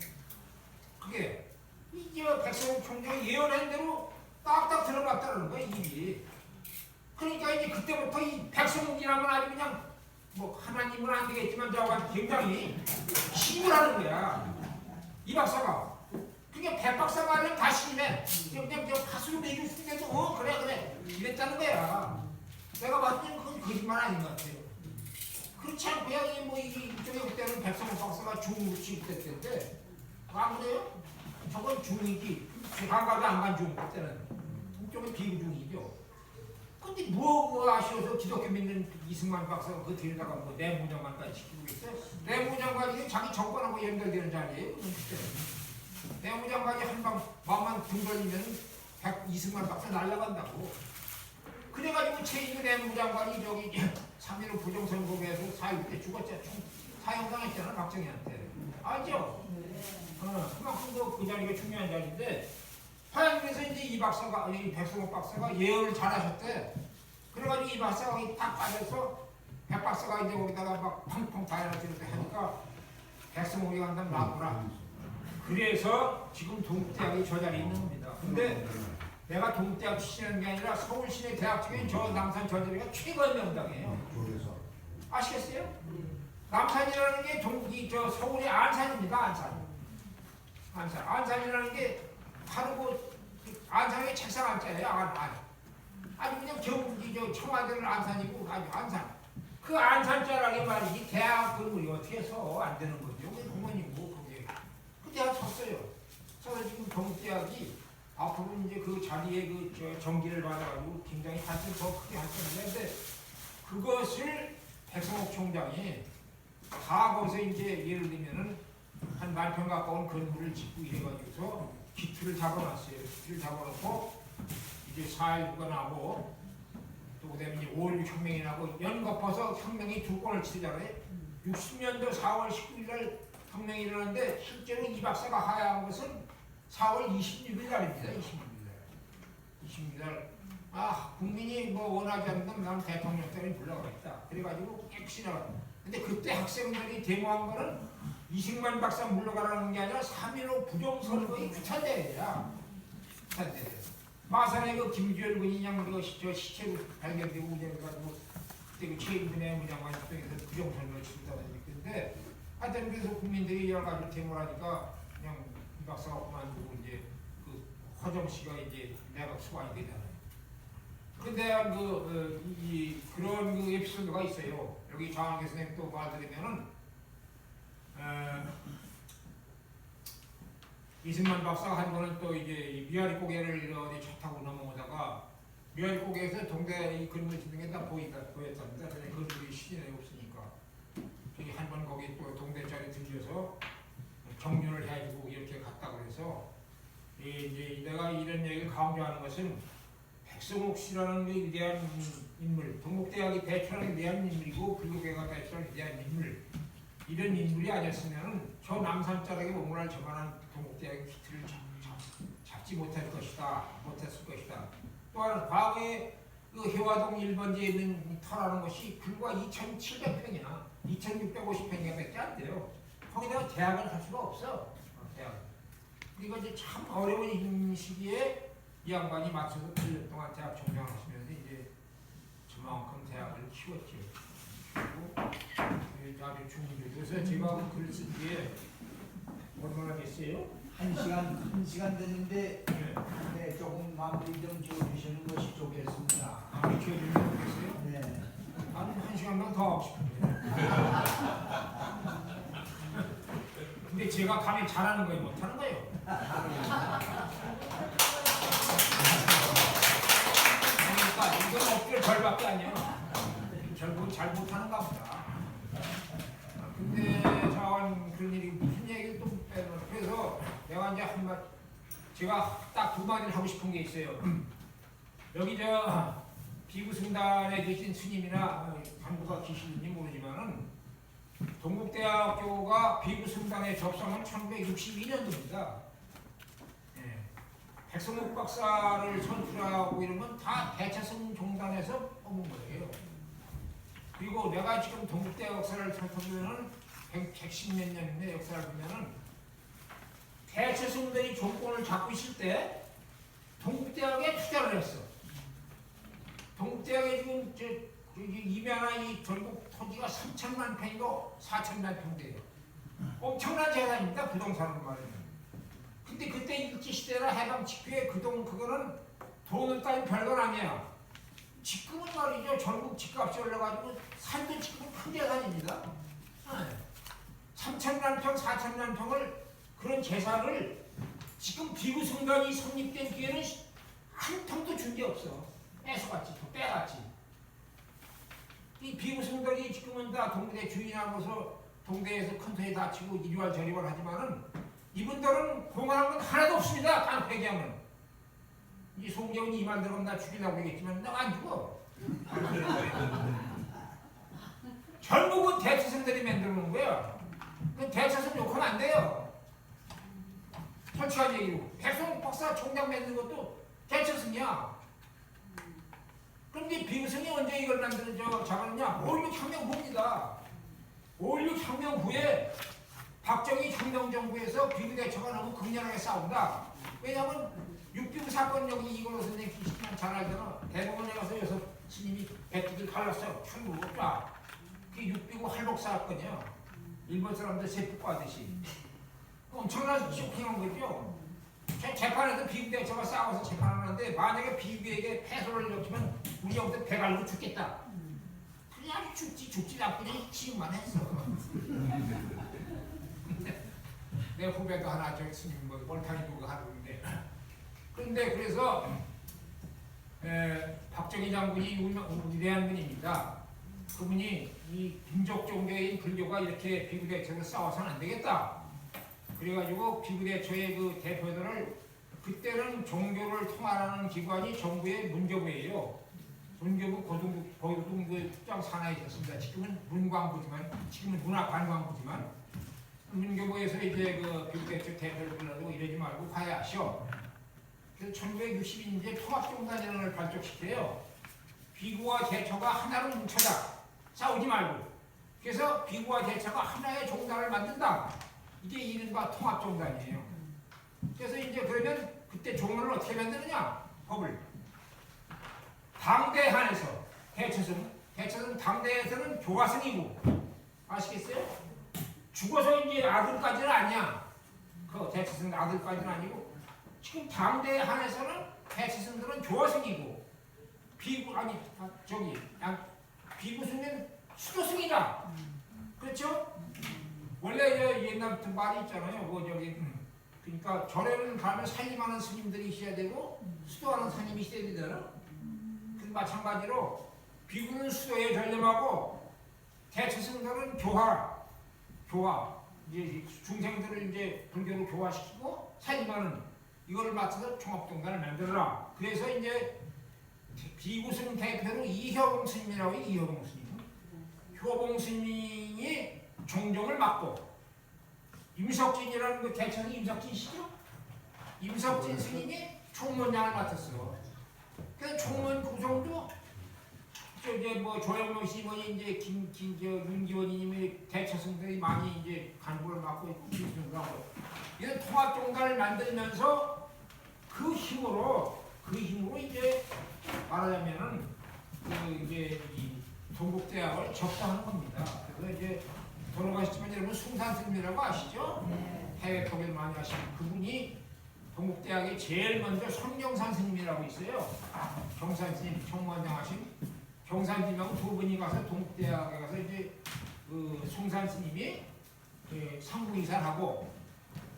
그게 이제 백성욱 총장이 예언한 대로 딱딱 들어맞더라는 거예요. 입이. 그러니까 이제 그때부터 이 백성욱이라면 아주 그냥 뭐 하나님은 안 되겠지만 저거 굉장히 힘을 하는 거야. 이 박사가. 그게 백 박사 말은 다 신임해. 그냥 가수로 매길 수 있는데도 그래 이랬다는 거야. 내가 봤을 때는 그건 거짓말 아닌 것 같아요. 그렇지 않고야 뭐 이쪽에 그때는 백성욱 박사가 중으로 취급됐는데 안 그래요? 저건 중이지. 한가도 안 간 중 그때는. 이쪽은 비중이죠. 근데 뭐 아쉬워서 기독교 믿는 이승만 박사가 그 뒤에다가 뭐 내무장관까지 시키고 있어요. 내무장관이 자기 정권하고 연결되는 자리예요. 내무장관이 한방 마음만 등 돌리면 이승만 박사 날아간다고. 그래가지고 최인규 내무장관이 저기 3.15 부정선거에서 4.6때 죽었잖아. 사형당했잖아 박정희한테. 알죠? 그만큼 그 자리가 중요한 자리인데 화양에서 이제 이 박사가 이 백성욱 박사가 예언을 잘하셨대. 그래가지고 이 박사가 딱 빠져서 백 박사가 이제 거기다가 막 펑펑 다이어트를 하니까 백성욱이 간다면 놔두라. 그래서 지금 동국대학이 저 자리에 있는 겁니다. 근데 내가 동국대학 출신하는 게 아니라 서울시내 대학 중에 저 남산 저 자리가 최고의 명당이에요. 아시겠어요? 남산이라는 게 저 서울의 안산입니다. 안산이라는 게 바로 그 안산의 책상 안자예요. 아주 그냥 경기 저 청와대는 안산이고 아주 안산. 그 안산자라는 말이지 대학 건물이 어떻게 해서 안 되는 거죠. 그게 공원이고 그게. 그 대학 섰어요. 그래서 지금 동국대학이 앞으로 이제 그 자리에 그 전기를 받아가지고 굉장히 한층 더 크게 할 건데 그것을 백성욱 총장이 다 거기서 이제 예를 들면은 한 만평 가까운 건물을 짓고 이래가지고서 기틀을 잡아놨어요. 기틀을 잡아놓고 이제 4.19가 나고 또 그다음에 이제 5.16 혁명이 나고 연거쳐서 혁명이 두 건을 치르잖아요. 60년도 4월 19일 혁명이 일어났는데 실제로 이 박사가 하야한 것은 4월 26일 날입니다. 26일 날. 국민이 뭐 원하지 않는 난 대통령 때문에 불러가겠다. 그래가지고 깨끗이 나갔다. 근데 그때 학생들이 데모한 거는 이승만 박사 물러가라는 게 아니라 3.15 부정선거의 규탄대회야. 규탄대회. 마산에 그 김주열 군이냥 그 시체로 발견되고 그래가지고 그때 그 최인근의 무장관 협동에서 부정선거를 치른다고 했는데 하여튼 그래서 국민들이 여러 가지 데모하니까 그냥 이 박사가 그만두고 이제 그 허정 씨가 이제 내각 수반이 되잖아요. 근데 그런 그 에피소드가 있어요. 여기 장학계 선생님 또 말드리면은 이승만 박사가 한 번은 또 이제 미아리 고개를 어디 차 타고 넘어오다가 미아리 고개에서 동대 이 그림을 짓는 게 다 보였답니다. 그냥 그림이 시진에 없으니까 저기 한 번 거기 또 동대짜리 들려서 경륜을 해주고 이렇게 갔다 그래서 이제 내가 이런 얘기를 강조하는 것은 백성옥 씨라는 그 위대한 인물, 동국대학이 배출하는 위대한 인물이고 불교계가 배출하는 위대한 인물, 이런 인물이 아니었으면 저 남산자락에 오므랄 저만한 동국대학의 기틀을 잡지 못했을 것이다. 또 하나 과거에 그 해화동 1번지에 있는 터라는 것이 불과 2,700평이나 2,650평이 밖에 안 돼요. 거기다가 대학을 할 수가 없어. 대학. 그리고 이제 참 어려운 시기에 이 양반이 맞춰서 1년 동안 대학 정장을 하시면서 이제 저만큼 대학을 키웠죠. 그리고 아주 중요해서 제가 그 글을 쓸 때에 얼마나 됐어요? 1시간 됐는데 네. 네, 조금 마무리 좀 지어주시는 것이 좋겠습니다. 아무리 키워주면 좋겠어요? 네. 나는 1시간만 더 하고 싶은데. 근데 제가 감히 잘하는 거예요? 못하는 거예요? 그러니까 이건 어깨를 절밖에 아니에요. 결국은 잘 못하는가 보다. 근데 저한 그런 일이 무슨 얘기를 또 빼놓고 그래서 내가 이제 제가 딱 두 마디를 하고 싶은 게 있어요. 여기 저 비구승단에 계신 스님이나 간부가 계시는지 모르지만은 동국대학교가 비구승단에 접성한 1962년도입니다. 백성옥 박사를 선출하고 이런 건 다 대차승 종단에서 뽑은 거예요. 그리고 내가 지금 동국대학 역사를 살펴보면은 110몇 년인데 역사를 보면은 대차승들이 정권을 잡고 있을 때 동국대학에 투자를 했어. 동국대학에 지금 임야나 이 전국 토지가 3천만 평이고 4천만 평 돼요. 엄청난 재산입니다. 부동산으로 말하면. 근데 그때 일제시대나 해방 직후에 그거는 돈을 따윈 별건 아니야. 지금은 말이죠. 전국 집값이 올라가지고 산도 지금 큰 재산입니다. 3천만 평, 4천만 평을 그런 재산을 지금 비구승단이 성립된 뒤에는 한 평도 준 게 없어. 뺏어갔지, 또 빼갔지. 이 비구승단이 지금은 다 동대 주인하고서 동대에서 큰 토에 다치고 이리와 저리와 하지만은 이분들은 공헌한 건 하나도 없습니다. 깡패기하면. 이 송재훈이 이 말 들으면 나 죽이려고 그러겠지만 나 안 죽어. 결국은 대차선들이 만들어 놓은 거야. 그 대차선 욕하면 안 돼요. 솔직한 얘기로. 백성옥 박사 총장 만든 것도 대차선이야. 그런데 비구성이 언제 이걸 잡았냐? 5.16 혁명 후입니다. 5.16 혁명 후에 박정희 혁명정부에서 비구대처가 너무 극렬하게 싸운다. 왜냐하면 6.25 사건 여기 이걸로 선생님 잘 알잖아. 대법원에 가서 여섯 스님이 배트를 갈랐어요. 천국으로 쫙. 그게 6.25 할복 사건이야. 일본 사람들 세폭하듯이. 엄청난 쇼킹한 거죠. 재판에서 비구대처가 싸워서 재판을 하는데 만약에 비구에게 패소를 넣으면 우리 여기서 배 갈고 죽겠다. 그냥 죽지 않고 그냥 치유만 했어. 내 후배도 하나 저 스님 뭐 몰타니 누가 하는데 그런데 그래서 박정희 장군이 위대한 분입니다. 그분이 이 민족 종교인 불교가 이렇게 비구대처에서 싸워서는 안 되겠다. 그래가지고 비구대처의 그 대표들을 그때는 종교를 통할하는 기관이 정부의 문교부예요. 문교부 고등부 특정 산하에 있었습니다. 지금은 문광부지만 지금은 문화관광부지만 문교부에서 이제 그 비구대처 대표를 불러도 이러지 말고 화해하시오. 그래서 1960년대 통합종단이라는 걸 발족시켜요. 비구와 대처가 하나로 뭉쳐자. 싸우지 말고. 그래서 비구와 대처가 하나의 종단을 만든다. 이게 이른바 통합종단이에요. 그래서 이제 그러면 그때 종을 어떻게 만드느냐? 법을. 당대 한에서 대처는 당대에서는 교화승이고 아시겠어요? 죽어서 이제 아들까지는 아니야. 그 대체성 아들까지는 아니고 지금 당대에 한해서는 대체성들은 조화승이고 비구승은 수도승이다. 그렇죠? 원래 옛날부터 말이 있잖아요. 그러니까 절에는 가면 살림하는 스님들이 있어야 되고 수도하는 스님이 있어야 되잖아. 그 마찬가지로 비구는 수도에 전념하고 대체승들은 교화. 이제 중생들을 이제 불교로 교화시키고 살림하는 이거를 맞춰서 총합동단을 만들어라. 그래서 이제 비구승 대표로 이효봉 스님이라고 해요. 이효봉 스님. 효봉 스님이 종정을 맡고 임석진이라는 그 대천이 임석진 씨죠? 임석진 스님이 총무장을 맡았어요. 그래서 총무 구성도 조영로 시인이 이제 윤기원님이 대처승들이 많이 이제 간부를 맡고 있고 기술을 하고 이런 통합종단을 만들면서 그 힘으로 이제 말하자면은 이제 이 동국대학을 접수하는 겁니다. 그래서 이제 돌아가셨지만 여러분 숭산스님이라고 아시죠? 네. 해외 통일 많이 하시는 그분이 동국대학에 제일 먼저 손경산 스님이라고 있어요. 경산 스님 총무원장 하신 경산님하고 두 분이 가서 동국대학에 가서 이제 그 송산 스님이 상부이사하고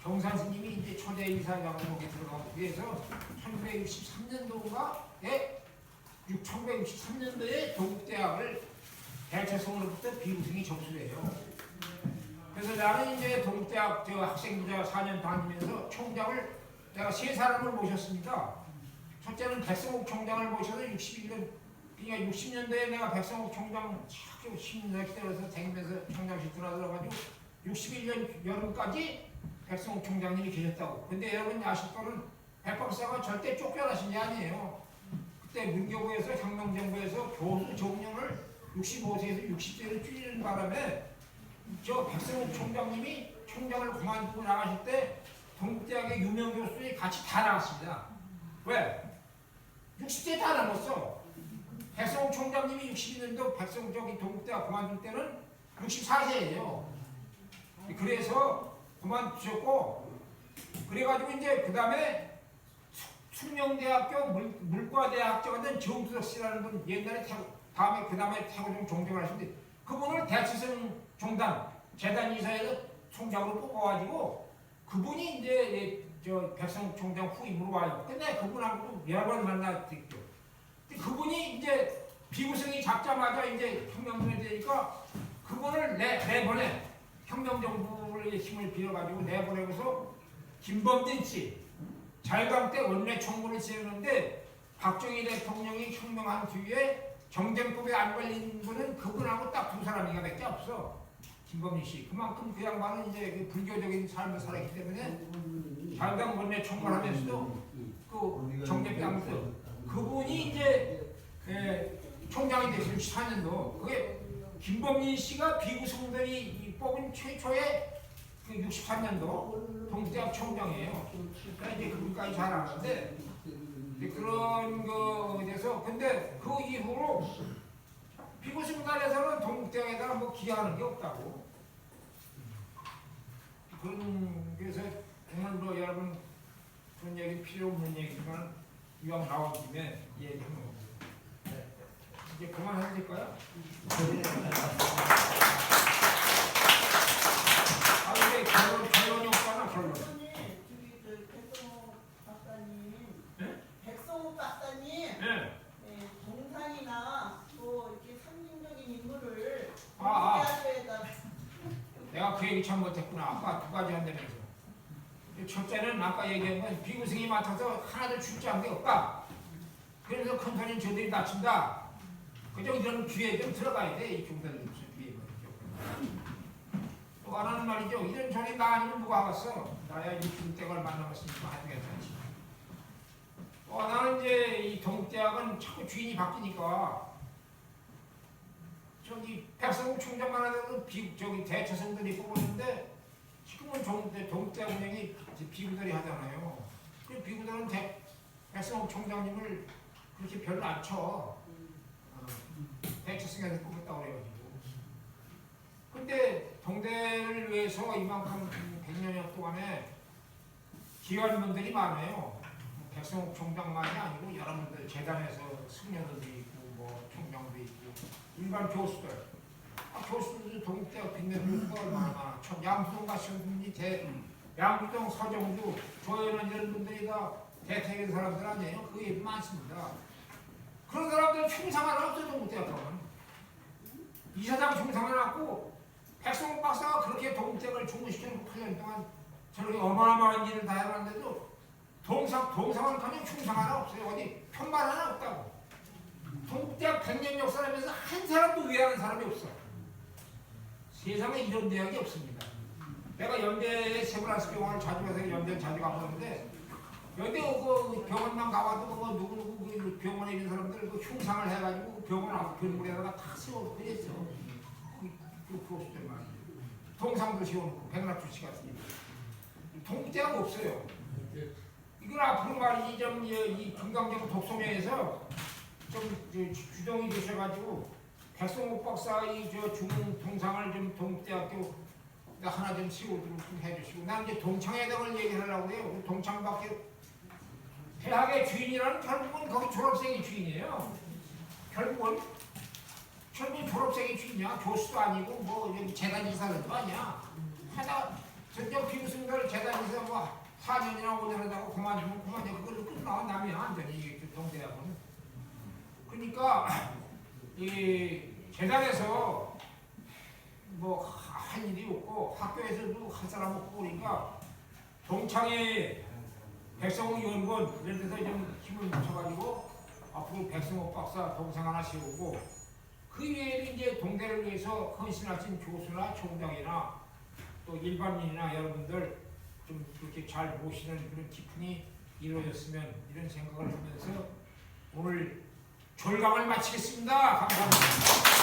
경산 스님이 이제 초대 이사장으로 거기 들어가고 그래서 1963년도에 동국대학을 대체성으로부터 비구승이 접수해요. 그래서 나는 이제 동국대학 학생부자 4년 다니면서 총장을 내가 3사람을 모셨습니다. 첫째는 백성욱 총장을 모셔서 그러니까 60년대에 내가 백성욱 총장 10년 기다려서 다니면서 총장실 들어가가지고 61년 여름까지 백성욱 총장님이 계셨다고. 근데 여러분 아실 거는 백박사가 절대 쫓겨나신 게 아니에요. 그때 문교부에서 혁명정부에서 교수 정년을 65세에서 60세로 줄이는 바람에 저 백성욱 총장님이 총장을 그만두고 나가실 때 동국대학의 유명 교수들이 같이 다 나갔습니다. 왜? 60세 다 남았어. 백성욱 총장님이 62년도 동국대학 그만둘 때는 64세예요. 그래서 그만두셨고 그래가지고 이제 그 다음에 숙명대학교 물과대학교가 된 정수석 씨라는 분 옛날에 다음에 그 다음에 태고종 종정을 하셨는데 그분을 대치성 종단 재단 이사에서 총장으로 뽑아가지고 그분이 이제 백성욱 총장 후임으로 와요. 근데 그분하고도 여러 번 만났죠. 그분이 이제 비구승이 잡자마자 이제 혁명군이 되니까 그분을 내보내 혁명정부의 힘을 빌어가지고 내보내고서 김범진 씨 잘강 때 원내 총무를 지냈는데 박정희 대통령이 혁명한 뒤에 정쟁법에 안 걸린 분은 그분하고 딱 2사람이가밖에 없어. 김범진 씨 그만큼 그 양반은 이제 그 불교적인 삶을 살았기 때문에 잘강 원내 총무하면서도 그 정쟁법하면서 그분이 이제 총장이 됐어요. 64년도. 그게 김범민 씨가 비구승들이 뽑은 최초의 그 63년도 동국대학 총장이에요. 그러니까 이제 그분까지 잘 아는데 그런 거에서 근데 그 이후로 비구승단에서는 동국대학에다가 뭐 기여하는 게 없다고. 그래서 정말 뭐 여러분 그런 얘기 필요 없는 얘기지만 이왕 나온 김에 얘기하는 거고. 네. 이제 그만해도 될까요? 아 근데 결론이 없잖아 결론. 백성욱 박사님, 네. 동상이나 또 이렇게 상징적인 인물을 아. 대학교에다 내가 그 얘기 참 못했구나. 아까 2가지 한다면서. 첫째는 아까 얘기한 건 비구승이 맡아서 하나도 출제한 게 없다. 그래서 큰 소리는 저들이 다친다. 그저 이런 귀에 좀 들어가야 돼. 이 중단이 무슨 귀에. 또 하나는 말이죠. 이런 소리 나 아니면 누가 하겠어. 나야 이 중대걸 만나봤으니까 하겠지. 또 하나는 이제 이 동국대학은 자꾸 주인이 바뀌니까 저기 백성욱 총장만 하더라도 대처성들이 뽑았는데 지금은 동국대학 운영이 비구들이 하잖아요. 그 비구들은 백성욱 총장님을 그렇게 별로 안 쳐. 대처성에서 뽑았다고 그래가지고. 근데 동대를 위해서 이만큼 100년여 동안에 귀한 분들이 많아요. 백성욱 총장만이 아니고 여러분들 재단에서 승려들도 있고 뭐 총장도 있고 일반 교수들, 교수들도 동대학 빛내주는 거 얼마나 많아. 양수동 가시는 분이 양수동 서정주 조현원 이런 분들이 다 대퇴의 사람들 아니에요? 그게 많습니다. 그런 사람들은 충성하라 없어요. 동대학 가면 이사장 충성해놨고 백성욱 박사가 그렇게 동대학을 중흥시켜놓고 8년 동안 저렇게 어마어마한 일을 다 해놨는데도 동상은 그냥 충성 하나 없어요. 어디 편말 하나 없다고. 동대학 100년 역사라면서 한 사람도 위하는 사람이 없어. 세상에 이런 대학이 없습니다. 내가 연대에 세브란스 병원을 자주 가서 연대 자주 가보는데 연대 그 병원만 가봐도 뭐 누구 그 병원에 있는 사람들 그 흉상을 해가지고 그 병원 앞 병원에다가 다 세워놓고 그랬어. 그 교수들만 동상도 세워놓고 백락주치 같은 동대학 없어요. 이걸 앞으로 말이지 이 금강정 독소명에서 좀 주동이 되셔가지고 백성욱 박사의 중흥 동상을 좀 동대학교 하나 좀 세우도록 좀 해주시고 나는 이제 동창회장을 얘기하려고 해요. 동창밖에 대학의 주인이라는 결국은 거기 졸업생이 주인이에요. 결국은 졸업생이 주인이야. 교수도 아니고 뭐 재단 이사들도 아니야. 하다 전적 비무승들 재단 이사 뭐 4년이나 5년 하다가 그만두면 그만이야. 그걸로 끝나. 남이 안 되니 이게 동대학은. 그러니까 이 재단에서 뭐 할 일이 없고 학교에서도 할 사람 없고 그러니까 동창회 백성욱 연구원 이런 데서 좀 힘을 묻혀가지고 앞으로 백성욱 박사 동상 하나 세우고 그 외에는 이제 동대를 위해서 헌신하신 교수나 총장이나 또 일반인이나 여러분들 좀 그렇게 잘 모시는 그런 기풍이 이루어졌으면 이런 생각을 하면서 오늘 졸강을 마치겠습니다. 감사합니다.